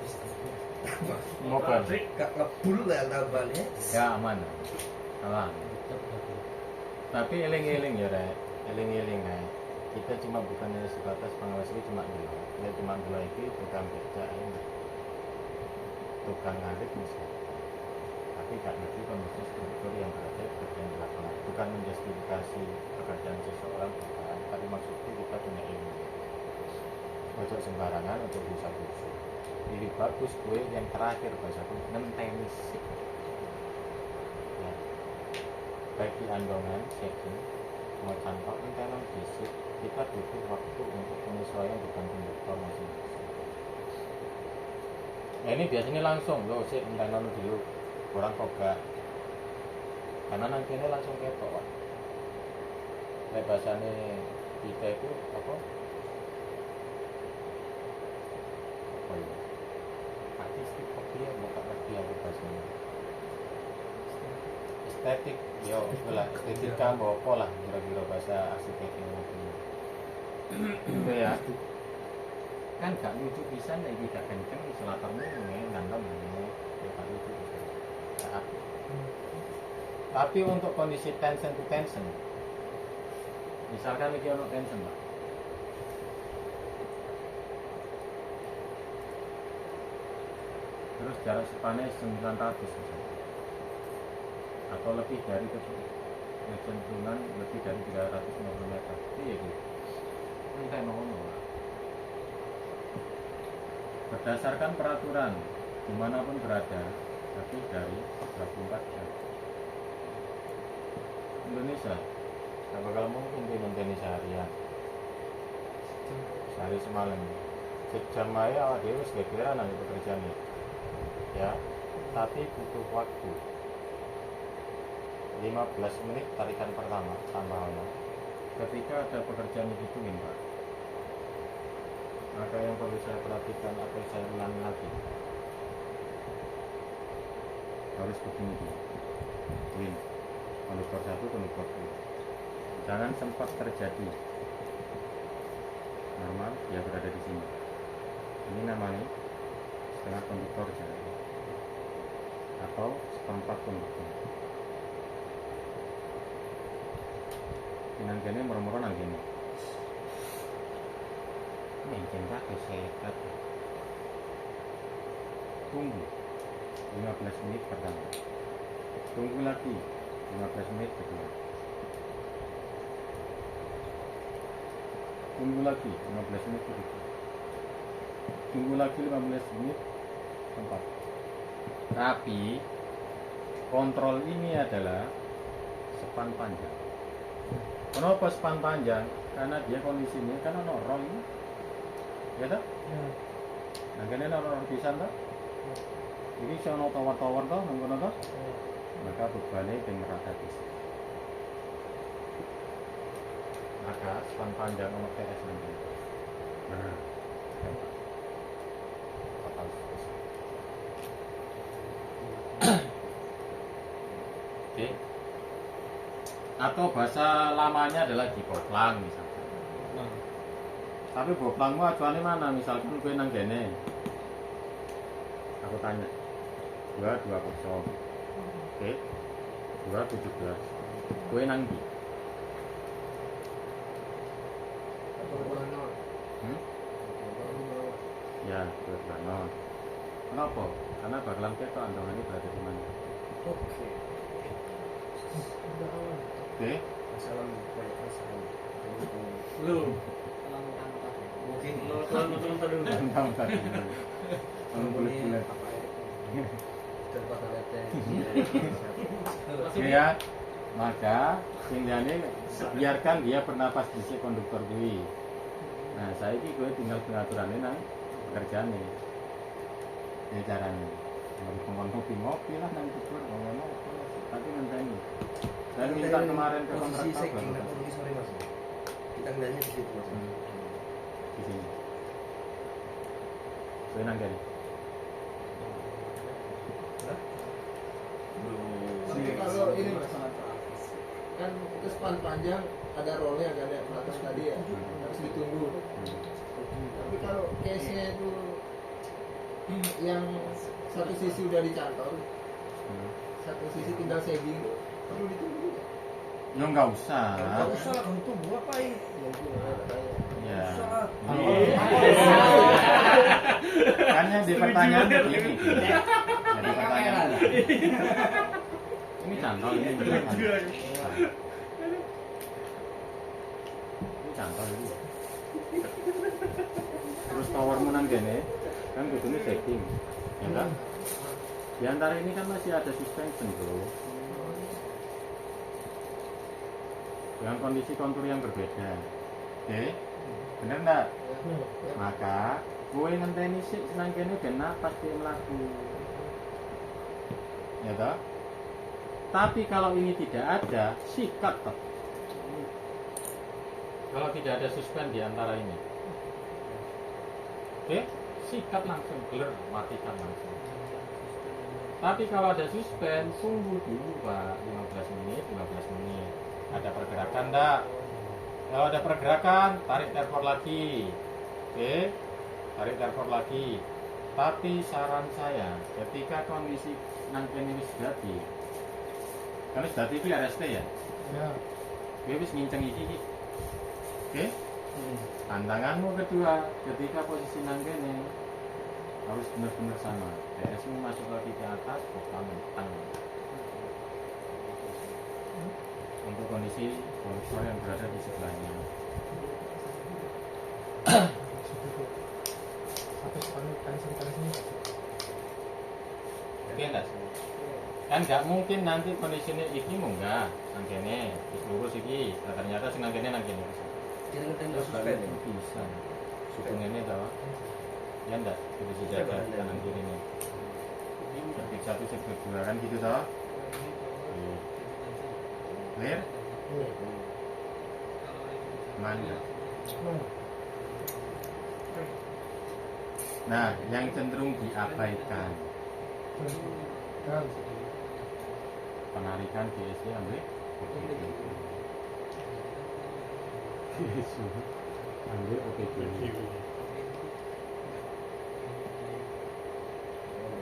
Moga. Gak ngebul lah tambahannya. Ya aman. Aman. Tapi eling-eling ya Rek. eling-eling ae. Kita cuma bukannya sebatas pengawas itu cuma dulu. Ya cuma dulu itu tukang becak ini. Tukang ngarit misalnya. Tapi gak ngerti kondisi struktur yang berada di bagian lapangan. Bukan menjustifikasi pekerjaan seseorang, bukan. Tapi maksudnya kita punya ilmu. Ojo sembarangan untuk bisa busuk. Jadi bagus gue yang terakhir bahasaku ngenteni sik. Ya. Baik di andongan, setting, mau cantok ngenteni fisik, kita butuh waktu untuk penyesuaian dengan konduktor masing-masing. Ya ini biasanya langsung loh, sih ngenteni dulu. Kurang kogak. Karena nantinya langsung ketok, Pak. Kayak bahasanya kita itu apa? Oh iya. Artistik kopi ya, bukan ngerti aku bahasanya. Estetik, yo, lah, estetika apa lah, kira-kira bahasa arsiteknya itu. Itu ya. Kan gak lucu pisan ya, gak kenceng, isolatornya ngandang ini, ya gak lucu pisan. Tapi untuk kondisi tension to tension, misalkan ini ono tension, Pak. Terus jarak spannya 900 misalnya. Atau lebih dari kecenderungan lebih dari 350 meter. Iya gitu. Ini kayak ngono. Berdasarkan peraturan dimanapun berada lebih dari 24 jam. Indonesia gak bakal mungkin di ngenteni seharian. Sehari semalam. Sejam aja awak dhewe wis gegeran nang pekerjaane. Ya, tapi butuh waktu 15 menit tarikan pertama tambahnya. Ketika ada pekerjaan dihitungin, Pak. Maka yang perlu saya perhatikan atau saya ulangi lagi harus begini dulu. Win, konduktor 1, konduktor 2. Jangan sempat terjadi normal dia berada di sini. Ini namanya setengah konduktor jalan atau seperempat konduktor. Nanggene murmur nanggene. Mungkin pakai sekat. Tunggu 15 menit pertama. Tunggu lagi 15 menit kedua. Tunggu lagi 15 menit kedua. Tunggu lagi 15 menit keempat. Tapi kontrol ini adalah span panjang. Kenapa span panjang? Karena dia kondisinya kan ono rong ini. Ya toh? Ya. Nah, kene ono rong pisan toh? Iki iso ono tower-tower toh, nang kono toh? Maka bebannya ben rata bisa. Maka span panjang ono TS nanti. Nah, total stress. Oke. Atau bahasa lamanya adalah dipoplang misalkan. Nah, Tapi boplangmu acuannya mana? Misalkan gue nang gene. Aku tanya. 220. Oke. 217. Gue nang di. Hmm? Ya, 220. Kenapa? Karena bakalan ketok andongannya berada di mana. Oke. Oke. Masalah banyak masalah. Lu Mungkin nonton dulu. Tahu tadi. Bulat-bulat. tempat toiletnya. Oke ya. Maka tinggalnya biarkan dia bernapas di si konduktor gue. Nah, saya ini gue tinggal pengaturannya nang pekerjaannya. Ini caranya. Mau ngopi lah nang kubur, ngomong tapi ngenteni. Dan minta kemarin ke posisi kontraktor setting baru atau di sore mas. Kita ngeliatnya di situ mas. di sini. Gue nang gini. Tapi kalau ini mas, kan itu span panjang ada rollnya kan ya belakang tadi ya harus ditunggu. Tapi kalau case-nya itu yang satu sisi udah dicantol, satu sisi tinggal segging, perlu ditunggu juga. Ya nggak usah. Enggak usah lah kamu tuh gua apain? Ya. Usah. Kan yang di pertanyaan begini. Jadi pertanyaan. Ini contoh ini beneran. Ini contoh ini. Terus towermu nang kene kan kudune setting. Ya kan? Di antara ini kan masih ada suspension, Bro. Dengan kondisi kontur yang berbeda. Oke? Bener enggak? Maka kowe ngenteni sik senang kene ben napas dia mlaku. Ya toh? Tapi kalau ini tidak ada, sikat toh. Kalau tidak ada suspend di antara ini. Oke? Sikat langsung, blur, matikan langsung. Tapi kalau ada suspend, tunggu dulu Pak, 15 menit, 15 menit. Ada pergerakan enggak? Kalau ada pergerakan, tarik terpor lagi. Oke? Tarik terpor lagi. Tapi saran saya, ketika kondisi nangken ini sudah jadi, kan sudah TV RST ya? Ya. Dia bisa nginceng iki. Oke? Tantanganmu kedua, ketika posisi nangkene harus benar-benar sama. DS-mu masuk lagi ke atas, bukan mentang. Untuk kondisi sponsor yang berada di sebelahnya. Satu spanduk kan sini. Oke enggak? Kan nggak mungkin nanti kondisinya iki munggah nangkene, terus lurus iki, nah, ternyata si nangkene nangkene. Jadi kita Terus suspend. bisa. Sukung ini tau. Ya enggak, itu sejajar kanan kiri ini. Ketik satu sektor dua kan gitu tau. Clear? Mantap. Nah, yang cenderung diabaikan penarikan GSC ambil ambil OPG.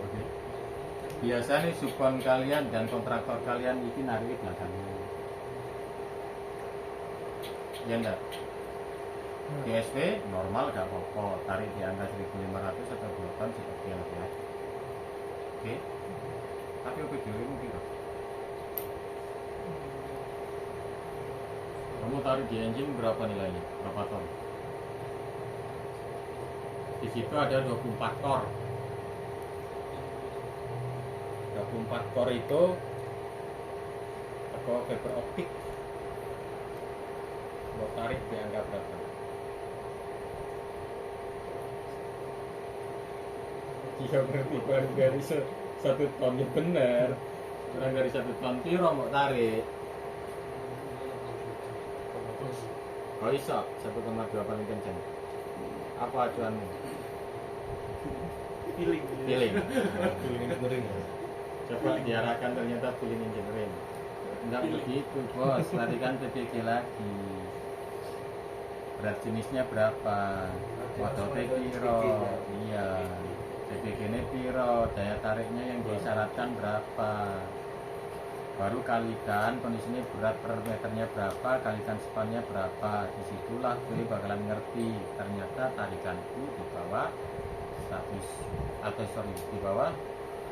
Oke. Biasanya subkon kalian dan kontraktor kalian ini narik belakangnya. Ya enggak? GSP normal gak apa-apa, tarik di angka 1500 atau 2 ton sih oke lah ya. Oke. Tapi OPG ini kira. Kamu tarik di engine berapa nilainya? Berapa ton? Di situ ada 24 tor. 24 tor itu atau fiber optik. Mau tarik di angka berapa? Jika berarti kurang dari 1 ton ya benar. Kurang dari 1 ton piro mau tarik? Oh iso 1,2 paling kencang. Apa acuanmu? Feeling. Feeling. Feeling engineering. Coba diarahkan ternyata feeling engineering. Enggak begitu bos, larikan PPG lagi. Berat jenisnya berapa? Motote piro? Iya. PPG ini piro? Daya tariknya yang disyaratkan berapa? Baru kalikan kondisinya berat per meternya berapa, kalikan spannya berapa. Disitulah gue bakalan ngerti ternyata tarikanku di bawah 100 di bawah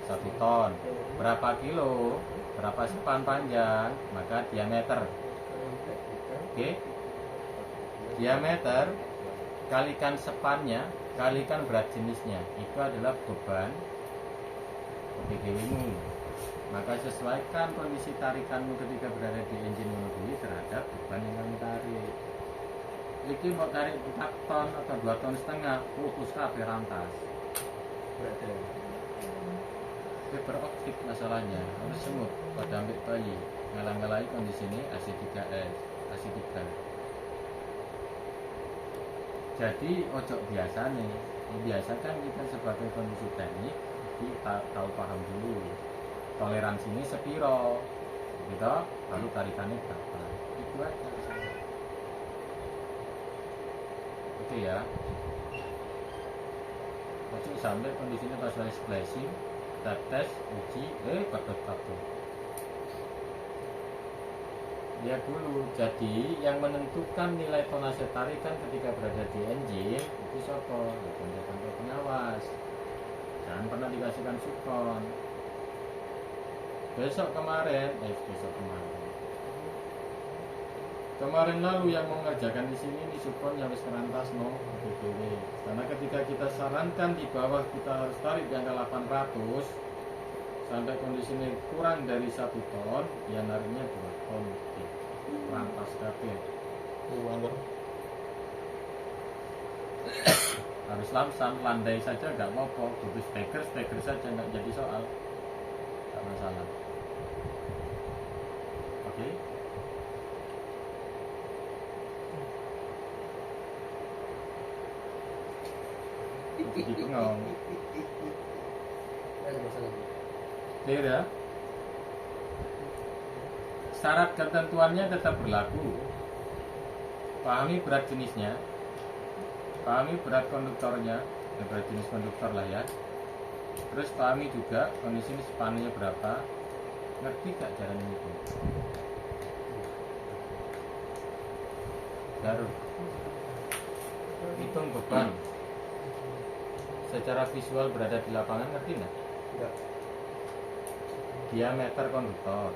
1 ton. Berapa kilo, berapa span panjang, maka diameter. Oke. Diameter kalikan spannya, kalikan berat jenisnya. Itu adalah beban OPGW-mu. Maka sesuaikan kondisi tarikanmu ketika berada di engine monobodi terhadap beban yang kamu tarik. Iki mau tarik 4 ton atau 2 ton setengah, fokus kabeh rantas. Berarti Fiber optik masalahnya, harus semut pada ambil bayi, ngalang-ngalai kondisi ini AC3S, AC3. Jadi ojo biasa nih, biasakan kita sebagai kondisi teknik kita tahu paham dulu. Toleransinya sepiro, gitu, lalu tarikannya berapa, itu aja. Oke ya. Oke sampai kondisinya pas lagi splashing, kita tes, uji, patut. Lihat dulu. Jadi yang menentukan nilai tonase tarikan ketika berada di engine itu siapa? Kontrol pengawas. Jangan pernah dikasihkan sukon. Besok kemarin lalu yang mengerjakan di sini ini sukon yang harus kerantas no BPW. Karena ketika kita sarankan di bawah kita harus tarik di angka 800 sampai kondisinya kurang dari 1 ton, ya nariknya 2 ton. Rantas kabeh. Harus lamsam, landai saja nggak apa-apa, butuh steker saja nggak jadi soal, nggak masalah. Oke. Jadi bengong. Clear ya? Syarat ketentuannya tetap berlaku. Pahami berat jenisnya, pahami berat konduktornya, berat jenis konduktor lah ya. Terus pahami juga kondisi spannya berapa. Ngerti gak cara itu? Baru hitung beban. Secara visual berada di lapangan ngerti nggak? Enggak. Diameter konduktor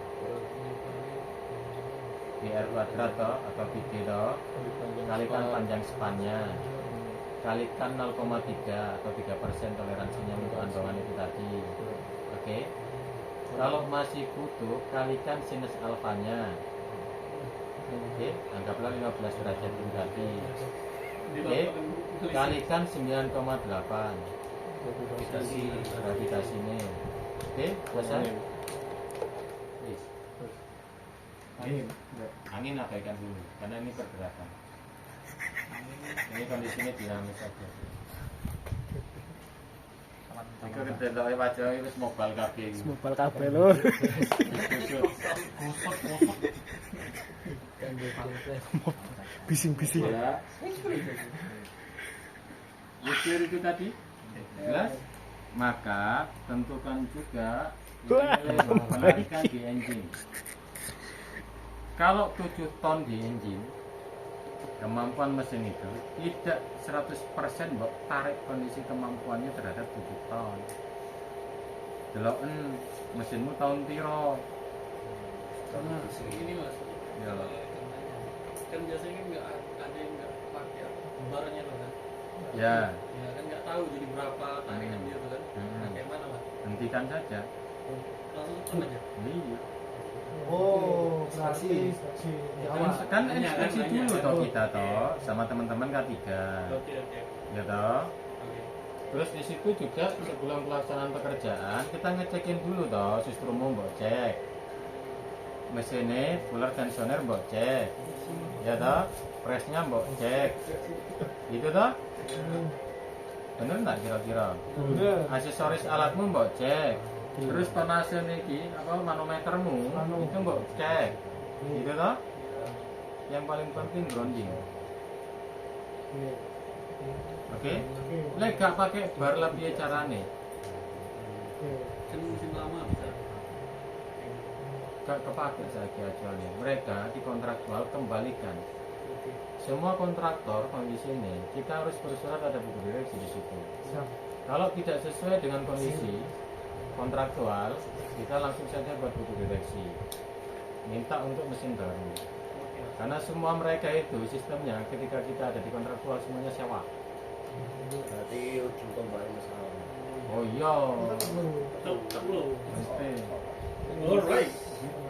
PR kuadrat atau PD kalikan panjang spannya kalikan 0,3 atau 3% toleransinya untuk andongan itu tadi. Oke. Kalau masih butuh kalikan sinus alfanya. Oke, anggaplah 15 derajat itu tadi. Oke, kalikan 9,8 gravitasinya. Oke, selesai. Yes. Angin abaikan dulu, karena ini pergerakan. Ini kondisinya dinamis saja. Jika kita tahu wajah itu mobile kabeh. Mobile kabeh lur. Bising-bising. Ya. Ukur itu tadi jelas. Maka tentukan juga nilai penarikan di engine. Kalau 7 ton di engine, kemampuan mesin itu tidak 100% mbok tarik kondisi kemampuannya terhadap 7 ton. Deloken mesinmu tahun piro? Ini mas, Ya. kan biasanya kan nggak ada yang nggak pakai barnya tuh kan. Ya, Ya kan nggak tahu jadi berapa tarikan dia tuh kan. Nah, kayak mana mas? hentikan saja. Langsung tekan aja. Iya. Oh, berarti Kan inspeksi nanya. dulu toh kita toh sama teman-teman K3. Oke. Ya toh. Oke. Terus di situ juga sebelum pelaksanaan pekerjaan kita ngecekin dulu toh sistemmu mbok cek. Mesinnya, fuller tensioner mbok cek. Ya toh, presnya mbok cek. Gitu toh? Bener nggak kira-kira? Aksesoris alatmu mbok cek. Terus tonase niki apa manometermu itu mbok cek. Gitu toh? Yang paling penting grounding. Oke? Lek gak pakai bar lebih carane. Kan mesin lama bisa. Gak kepake saiki acuannya. Mereka di kontraktual kembalikan. Semua kontraktor kondisi ini kita harus bersurat ada buku direksi di situ. Kalau tidak sesuai dengan kondisi kontraktual, kita langsung saja buat buku direksi. Minta untuk mesin baru. Karena semua mereka itu sistemnya ketika kita ada di kontraktual semuanya sewa. Berarti ujung tombak masalah. Oh iya. Tak perlu. Mesti. Alright.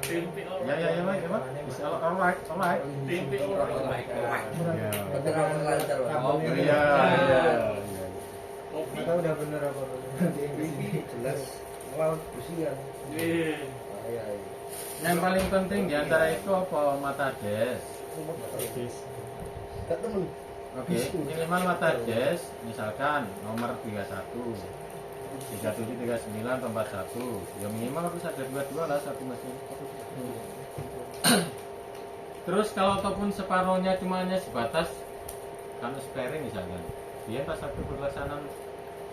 Tempe Ya, Pak. Bisa alright. Tempe alright. Ya. Berarti kalau lancar Pak. Oh iya. Kopi. udah bener apa Jelas. Wow, pusingan. Iya. Iya. Yang paling penting di antara itu apa? Mata des. Kak temen. Oke, minimal mata des misalkan nomor 31 3739 tempat 1. Ya minimal harus ada 22 lah satu mesin. Terus kalau ataupun separohnya cuma hanya sebatas kan spare misalkan. Dia pas waktu pelaksanaan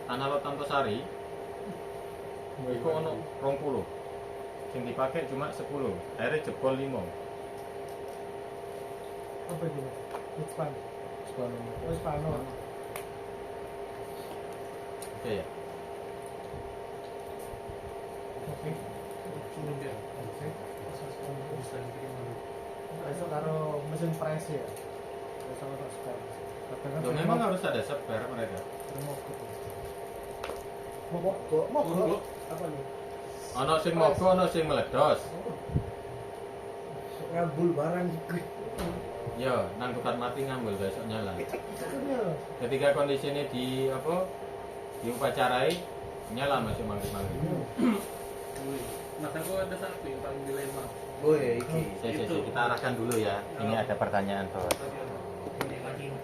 Tanah Tantosari iku ono 20. Yang dipakai cuma 10. Akhirnya jebol 5. Apa itu? Expand. Oh, Spano. Oke ya. Oke. Oke. Oke. Bisa dikirim dulu. Besok karo mesin press ya. Besok karo spare. Kadang Loh, memang harus ada spare mereka. mogok. Mogok. Mogok. Apa nih? Ono sing mogok, ono sing meledos. ngambul barang Ya, nang tukar mati ngambil besok nyala. Iya. Ketika kondisi ini di apa? Diupacarai, nyala masih manggil-manggil. Mas aku ada satu yang paling dilema. Woi, iki. Kita arahkan dulu ya. Ini ada pertanyaan bos.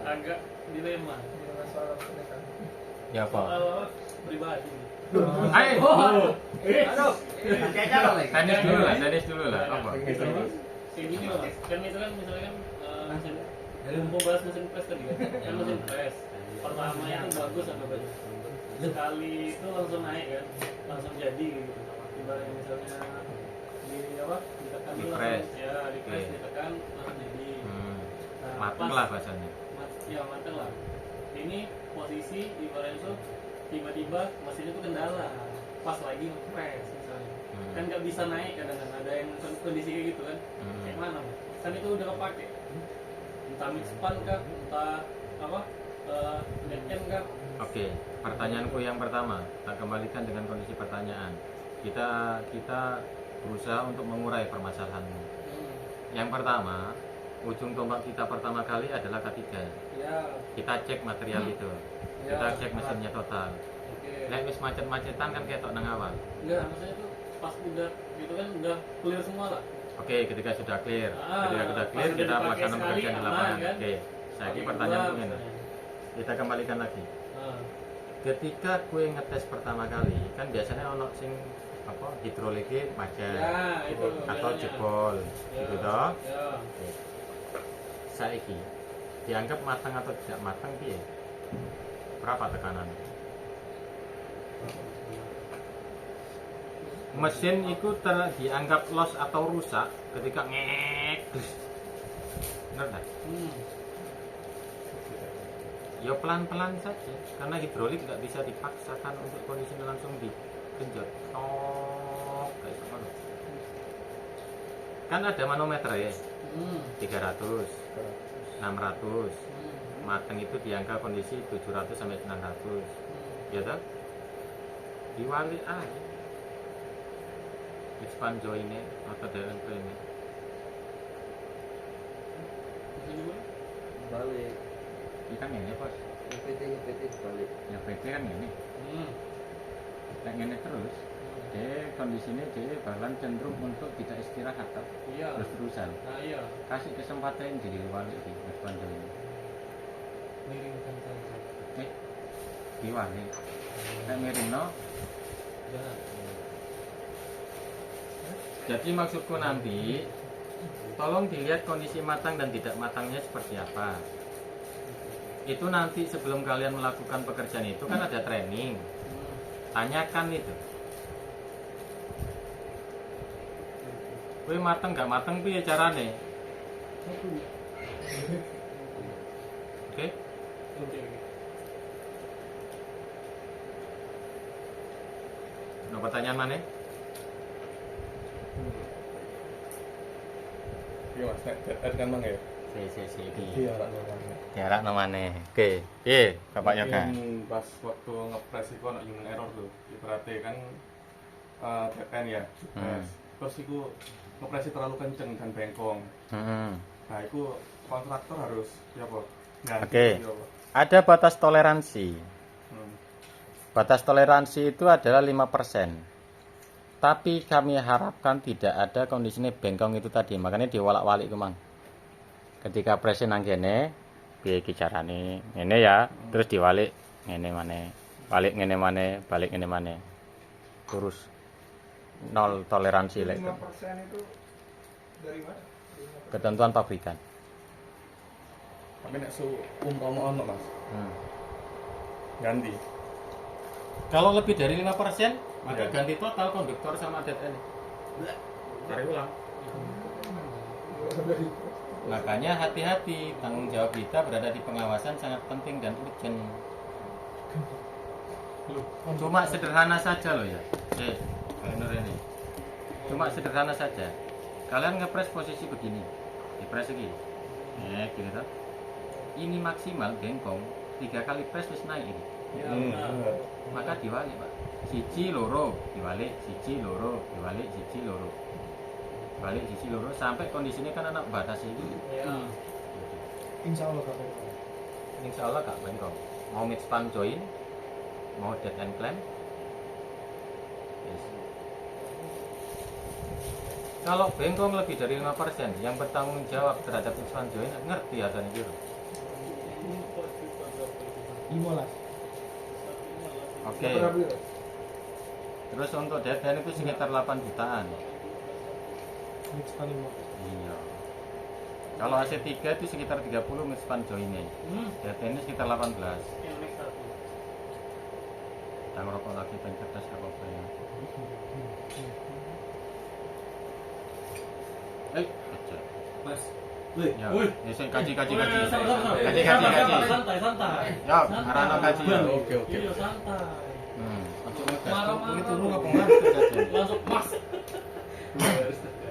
Agak dilema. masalah pendekatan. Ya apa? Soal pribadi. Ayo. Aduh. Tenis dulu lah. Apa? Kayak gini loh, Mas. Kan itu kan misalkan mesin mumpung bahas mesin press tadi kan mesin press pertama itu bagus atau bagus sekali itu langsung naik kan, langsung jadi gitu. Ibaratnya misalnya di apa ditekan Di langsung- press. ya di press Oke. ditekan langsung jadi. Nah, Mateng pas- lah bahasanya. Ya mateng lah. Ini posisi ibaratnya tuh tiba-tiba mesinnya tuh kendala pas lagi nge-press misalnya. Kan nggak bisa naik kadang-kadang ada yang kondisi kayak gitu kan. Kayak mana? Mas? Kan itu udah kepake. Entah mix pan kah, entah apa dead end kah. Oke, pertanyaanku yang pertama, kita kembalikan dengan kondisi pertanyaan. Kita berusaha untuk mengurai permasalahanmu. Yang pertama, ujung tombak kita pertama kali adalah K3. Ya, Kita cek material itu. ya. Kita cek mesinnya total. Oke. Lek wis macet-macetan kan ketok nang awal. Enggak, maksudnya tuh pas udah gitu kan udah clear semua lah. Oke, ketika sudah clear, Ah, ketika sudah pas clear udah kita dipakai melaksanakan sekali, pekerjaan di aman, lapangan. kan? Oke, saya Pakai pertanyaan dua, ini. misalnya. Kita kembalikan lagi. Ah, Ketika kue ngetes pertama kali, kan biasanya ono sing apa hidroliknya macet ya, itu atau biasanya. jebol, Ya, gitu toh. Ya. Oke. Saiki dianggap matang atau tidak matang piye? Berapa tekanan? Mesin itu dianggap los atau rusak ketika ngek. Benar tak? Ya pelan-pelan saja, karena hidrolik tidak bisa dipaksakan untuk kondisinya langsung digenjot. Tok, kayak gitu. Kan ada manometer ya, 300, 600. Mateng itu di angka kondisi 700 sampai 900. Ya toh? Diwali aja. Expand joinnya atau DNP ini. Balik. Ini kan ini bos. PT balik. Ya PT kan ini. Kayak ini terus. Dia kondisinya dia bakalan cenderung untuk tidak istirahat tak? Iya. Terus-terusan. Nah, iya. Kasih kesempatan jadi wali di expand join. Miringkan saja. Diwali. Kayak miring no. Jangan. Jadi maksudku nanti tolong dilihat kondisi matang dan tidak matangnya seperti apa. Itu nanti sebelum kalian melakukan pekerjaan itu kan ada training. Tanyakan itu. Kowe mateng gak mateng piye carane? Oke? Oke. Ada pertanyaan mana? Iya mas, nek kan mang ya? Si. Iya lah namanya. Jarak namanya. Oke. Piye, Bapak Yoga? Mungkin pas waktu ngepres itu ada human error tuh. Ibaratnya kan DPN ya, press. Terus itu ngepresnya terlalu kenceng dan bengkong. Nah itu kontraktor harus ya apa? Ganti, Oke. ya apa? Ada batas toleransi. Hmm. Batas toleransi itu adalah 5%. Tapi kami harapkan tidak ada kondisinya bengkong itu tadi. Makanya diwalak-walik itu, Mang. Ketika presin nang kene, piye iki carane? Ngene ya, terus diwalik ngene maneh. Balik ngene maneh, balik ngene maneh. Terus nol toleransi lek 5% itu dari mana? ketentuan pabrikan. Tapi nek umpama ono mas, ganti. Kalau lebih dari 5%, maka Ya. ganti total konduktor sama dead end. Cari ulang. Makanya hati-hati, tanggung jawab kita berada di pengawasan sangat penting dan urgent. Cuma sederhana saja loh ya. Bener ini. Cuma sederhana saja. Kalian ngepres posisi begini, dipres lagi. Gini toh. Ini maksimal bengkong 3 kali pres wis naik ini. Ya, benar. Maka diwalik Pak. Siji loro diwalik, siji loro diwalik, siji loro. Balik sisi loro sampai kondisinya kan anak batas itu. Ya. Insya Allah Kak. Insya Allah gak bengkok. Mau mid span join, mau dead and climb. Yes. Kalau bengkong lebih dari 5%, yang bertanggung jawab terhadap mid span join ngerti adanya biru. 15. Oke. Terus untuk dead end itu sekitar 8 jutaan. Mix paling mau. Iya. Kalau AC3 itu sekitar 30 mid span joinnya. Dead end sekitar 18. Yang next satu. Kita ngerokok lagi pencerdas apa-apa ya. Aja. Mas, Ya, Wih. ya saya kaji. Sabar, sabar. Kaji. Santai, santai. Ya, arana kaji. Ya. Oke. Iya, santai. Ojo ngegas. Marah-marah. Ini turun apa ngantuk aja. Langsung mas.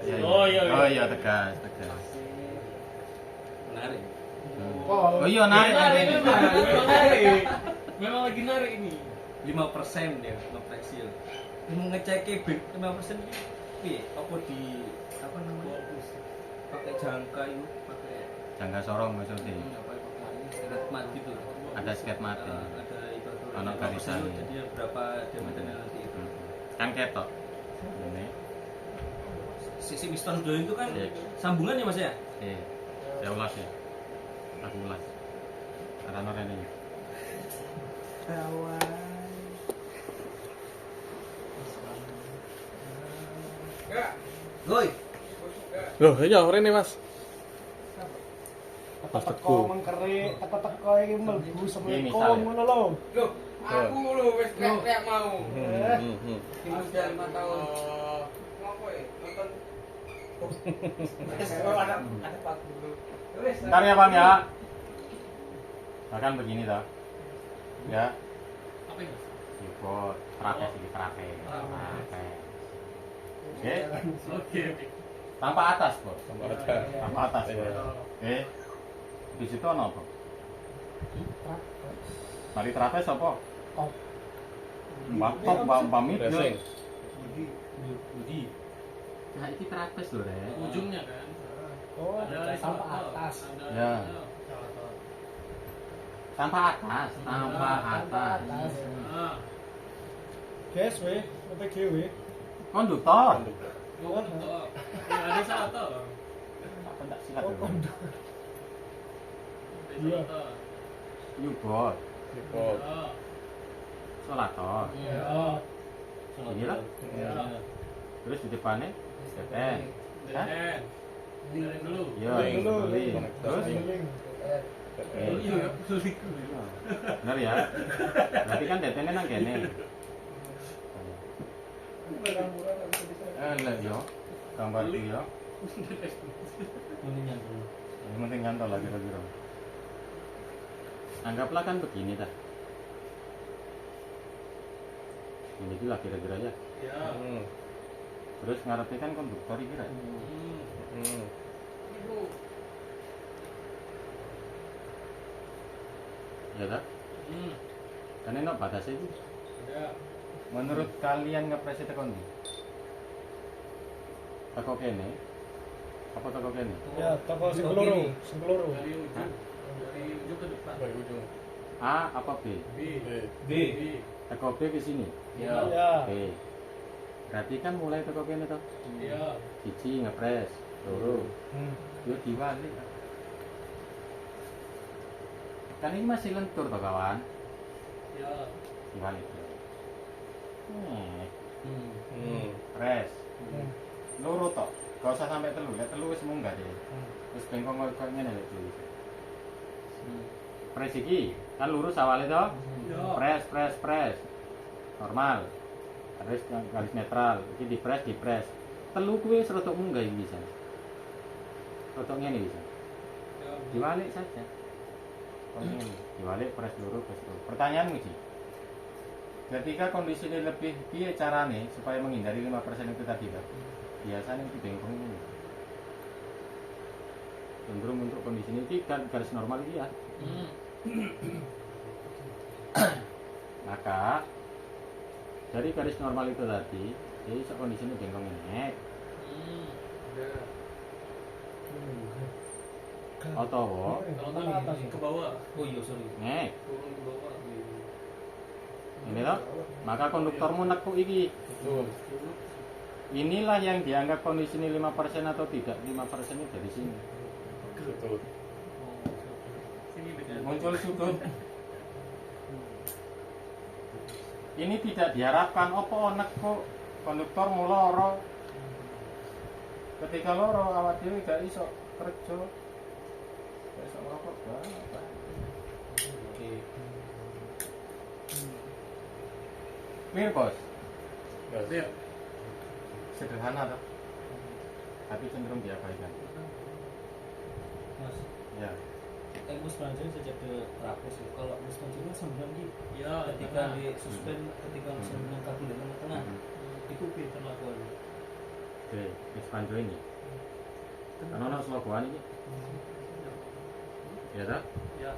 Iya, Oh, iya. Oh iya tegas. menarik. Oh iya narik. Narik, memang narik. Memang lagi narik ini. 5% ya, ngefleksil. Mau ngecek big 5% ini apa di apa namanya? Pakai jangka itu, pakai Jangka sorong maksudnya. apa pakai seret mat gitu. Ada sket mati. Ada itu Anak garisan. jadi berapa diameternya nanti itu. Kan ketok. Ini. Sisi piston dulu itu kan Iya. sambungan ya Mas ya? Saya ulas ya. Aku ulas. Arana ini. Goi. Loh, iya rene Mas. Teko mengkerik, teko iki mlebu Ini Assalamualaikum misalnya. ngono lho. Aku lho wis teriak mau. Udah 5 tahun. Ngopo ya? Nonton ada 40. Wis. Bentar ya Bang ya. Bahkan begini toh. Ya, Apa ini? ikut trapes ini trapes. Oke, Oke. tanpa atas, Bos. Ada. Tanpa atas. Iya. Oke. Di situ ono apa? Mari trapes apa? Top. Top, pamit. Racing. Budi. Nah, ini trapes lho, Rek. Ujungnya kan. Oh, Ada tanpa isolator. atas. Ada Ya. isolator. Tanpa atas, tanpa atas. Ah. Gas we, OPG we. Konduktor. Oh, betul. Ya, ada isolator. Apa enggak silat Oh, dulu? konduk. Ada isolator. U-board, Ikut. Oh. solator. Ya. Inilah. Ya. Terus di depannya DPN. Hah? Dan dari dulu. Iya, Link. link. Terus Link. oke. Iya, sulit. Benar ya? Berarti kan DPN nang kene. Lah yo. Gambar iki yo. Yang penting nyantol lah kira-kira. Anggaplah kan begini dah. Ini lah kira-kira ya. Ya. Terus ngarepnya kan konduktor iki Rek. Ya dah. Kan enak batasnya itu. Ada. Menurut kalian ngepres itu kondi? Teko kene? Apa teko kene? Ya, toko sing keloro, sing keloro. Dari ujung ke depan. Dari ujung. A apa B? B. B. Teko B ke sini. Ya. Ya. B. Berarti kan mulai teko kene toh. Iya. Siji ngepres, loro. Yo diwalik. Kan ini masih lentur toh kawan. Ya. Diwalik. Pres. Hmm. Loro toh. Gak usah sampai telu. Ya telu wis munggah deh. Wis bengkong koyo ngene lho iki. Pres iki kan lurus awalnya toh. Ya. Pres. Normal. Terus garis netral. Iki dipres. Telu kuwi serotok munggah iki bisa. Serotok ngene bisa. Diwalik saja. Diwalik press loro. Pertanyaanmu Ji, ketika kondisi ini lebih piye carane supaya menghindari 5% itu tadi Pak? Biasanya itu bengkong ini cenderung untuk kondisi ini kan garis normal ini ya. Maka dari garis normal itu tadi jadi kondisi ini bengkong ini atau Kalau tadi ke bawah. Oh iya, sorry. nek Turun ke bawah. ini loh, maka konduktormu nekuk iki. Betul. Inilah yang dianggap kondisi ini 5% atau tidak. 5% itu dari sini. Betul. Sini dekat. Muncul sudut. Ini tidak diharapkan opo nekuk konduktor loro. Ketika loro awak dhewe gak iso kerja. Gak iso ngerokok banget. Oke. Mir bos, Siap. sederhana toh. Tapi cenderung diabaikan. Mas, Ya. bus panjang sejak ke Trapes ya. Kalau bus panjangnya 9 gitu. Ya, Ketika di suspend, ketika misalnya kabel di tengah-tengah, itu piye perlakuan. Oke, ekspanjo ini. Kan ono slogan ini. Ya toh? Ya.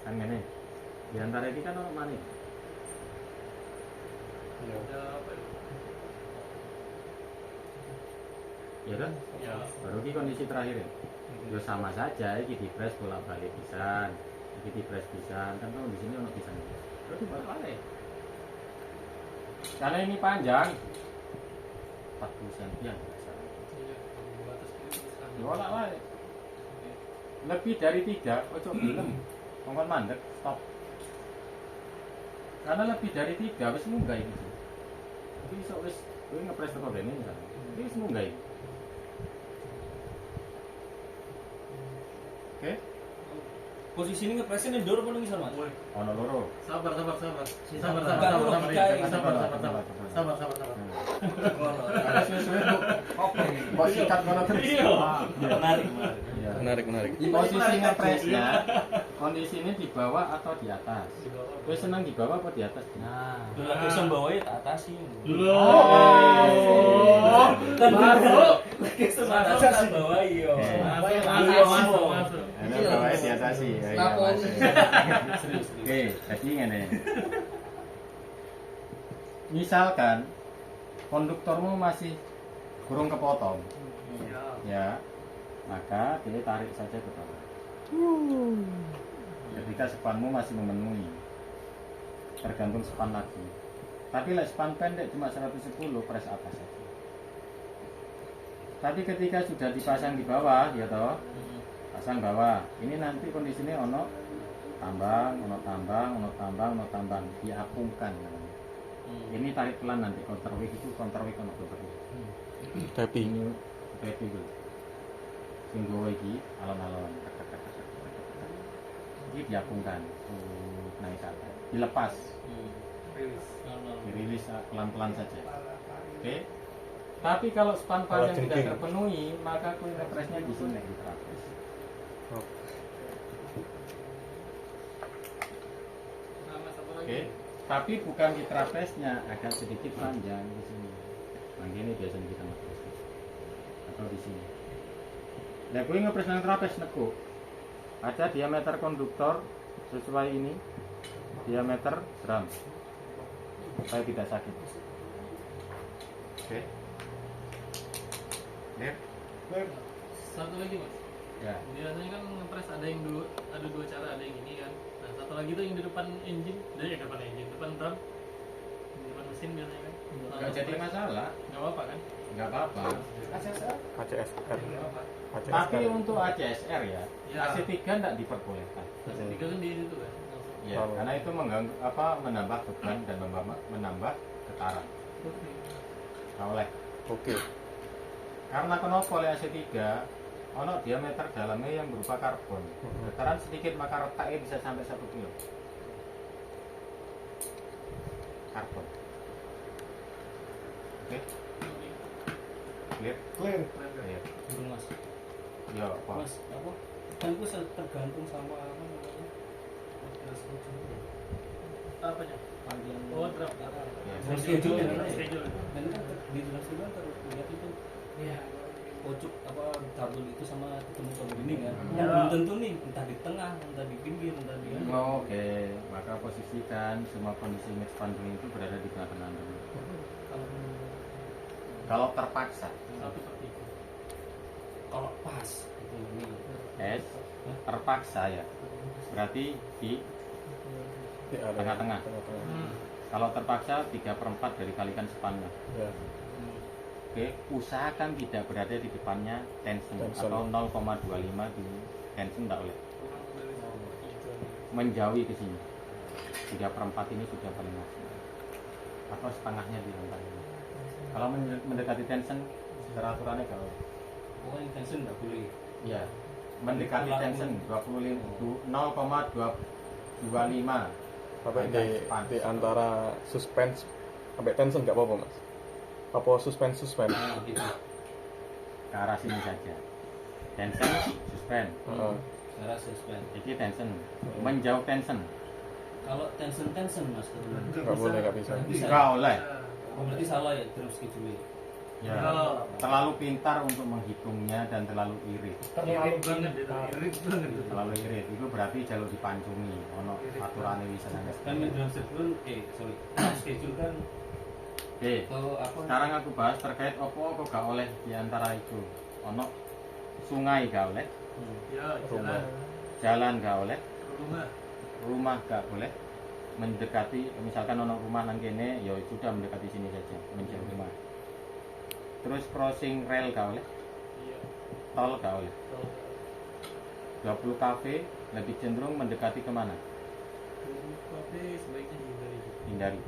Kan ngene. Di antara ini kan ono mana? Iya. Ya apa itu? Ya kan? Ya. Baru ki kondisi terakhir ya. Ya sama saja, iki di press bolak-balik pisan, iki di press pisan, kan kalau di sini ono pisan. Terus bolak-balik. Karena ini panjang 40 cm ya. Iya. Batas kiri bisa. Ya bolak-balik. Lebih dari 3, ojo gelem. Mongkon mandek, stop. Karena lebih dari 3 wis munggah iki. Jadi iso wis kowe ngepres teko kene misalnya. Wis munggah iki. Oke, Posisi ini ngepresin ndor apa ngisor, Mas? Woi, ono loro. sabar. Sabar. Bukan logika ini. Ada suwe-suwe kok oke iki. Mbok sikat kono terus. Iya. Menarik. Iya. Menarik. Posisi ngepresnya kondisi ini di bawah atau di atas? Di bawah. Kowe seneng di bawah apa di atas? Nah, lagi son bawahi tak atasi. Kan masuk. Lagi son tak bawahi yo. Masuk. Ada bawahnya di atas sih. Ya, iya, Lapor. masuk. Serius. Oke, jadi ngene. Misalkan konduktormu masih kurang kepotong, Ya. ya, maka dia tarik saja ke bawah. Ketika spanmu masih memenuhi, tergantung span lagi. Tapi lah span pendek cuma 110, press atas saja. Tapi ketika sudah dipasang di bawah, ya toh, pasang bawah. Ini nanti kondisinya ono tambang, diapungkan. Ini tarik pelan nanti counterweight itu counterweight ono counterweight. Tapi Ini tapping dulu. Sing gowo iki alon-alon. Ini diapungkan. Naik ke atas. Dilepas, Rilis. dirilis pelan-pelan saja. Oke. Tapi kalau span panjang tidak jengking. terpenuhi, maka kuil ngepresnya di sini di trapez. Nah, Mas, apa lagi? Oke. Tapi bukan di trapeznya, agak sedikit panjang di sini. Nah, ini biasanya kita ngepres. Atau di sini. Nah, kuwi ngepres nang trapez nekuk. Ada diameter konduktor sesuai ini. Diameter gram. Supaya tidak sakit. Oke. Clear? Satu lagi, Mas. Ya. Biasanya kan ngepres ada dua cara, ada yang ini kan. Nah, satu lagi tuh yang di depan engine, depan drum, di depan mesin biasanya kan. Enggak jadi masalah, Nggak apa-apa kan? enggak apa-apa. ACSR. Nggak apa-apa. Tapi untuk ACSR ya, Ya. AC3 enggak diperbolehkan. Tiga kan di situ kan. Langsung. Ya, karena itu mengganggu menambah beban dan menambah getaran. Nah, oleh Oke. karena kenapa oleh AC3 ono diameter dalamnya yang berupa karbon. Getaran sedikit maka retaknya bisa sampai 1 kilo. Karbon. Oke, clear? Clear. Clear. Burung Mas. Ya, apa? Mas, apa? kan itu tergantung sama apa namanya Apanya? panjang Oh, draft. dalam schedule ya Schedule. dan kan di dalam schedule terlihat itu pojok apa tabel itu sama ketemu tabel ini kan Ya. belum tentu nih entah di tengah entah di pinggir entah di Oke, maka posisikan semua kondisi match funding itu berada di tengah-tengah dulu. kalau Kalau terpaksa, 1/3. kalau pas gitu ini S terpaksa ya, berarti di Di area Tengah-tengah. tengah-tengah. kalau terpaksa 3/4 dari kalikan spannya. Ya. Oke, usahakan tidak berada di depannya tension Tension. atau 0,25 di tension tidak boleh. Kurang dari 1/3. Menjauhi ke sini. 3/4 ini sudah paling maksimal. Atau setengahnya di antara ini. Kalau mendekati tension, secara aturannya kalau pokoknya tension nggak boleh ya mendekati tension 0,25 Sampai di span. antara suspense sampai tension nggak apa-apa mas. Apa suspense nah gitu ke arah sini saja. Tension, suspend. Heeh. cara suspend Jadi tension, menjauh tension. kalau tension mas kebetulan Nggak boleh, nggak bisa. bisa Enggak oleh. oh, berarti salah ya dalam schedule Ya, terlalu pintar untuk menghitungnya dan terlalu irit. Terlalu banget itu. pintar. Irit banget itu. Terlalu irit itu berarti jalur dipancungi. Ono aturannya bisa kan sangat. dalam schedule schedule kan Oke. apa Sekarang aku bahas terkait opo kok gak oleh di antara itu. Ono sungai gak oleh, Ya, Rumah. jalan. jalan gak oleh, Rumah. rumah gak boleh. Mendekati misalkan ono rumah nang kene, ya sudah mendekati sini saja, menjauh rumah. Terus crossing rel gak oleh, Iya. tol gak oleh. Kalau 20 kafe lebih cenderung mendekati kemana? kafe sebaiknya dihindari. Hindari.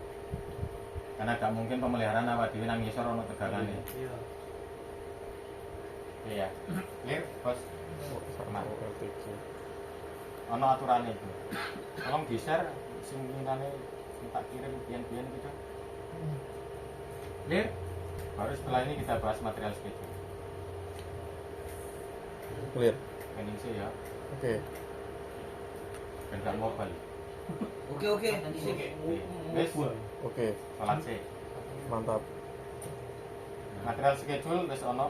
Karena gak mungkin pemeliharaan awak dhewe nang ngisor ono tegangane. Iya. Iya. Clear, Bos. Sama LTG. Ono aturannya itu. Tolong di-share sing mintane tak kirim pian-pian gitu. Clear? Baru setelah ini kita bahas material schedule. Clear. Ini sih ya. Oke. Ben gak mau balik. oke Wes, Oke. salat sih. Mantap. Material schedule wis ono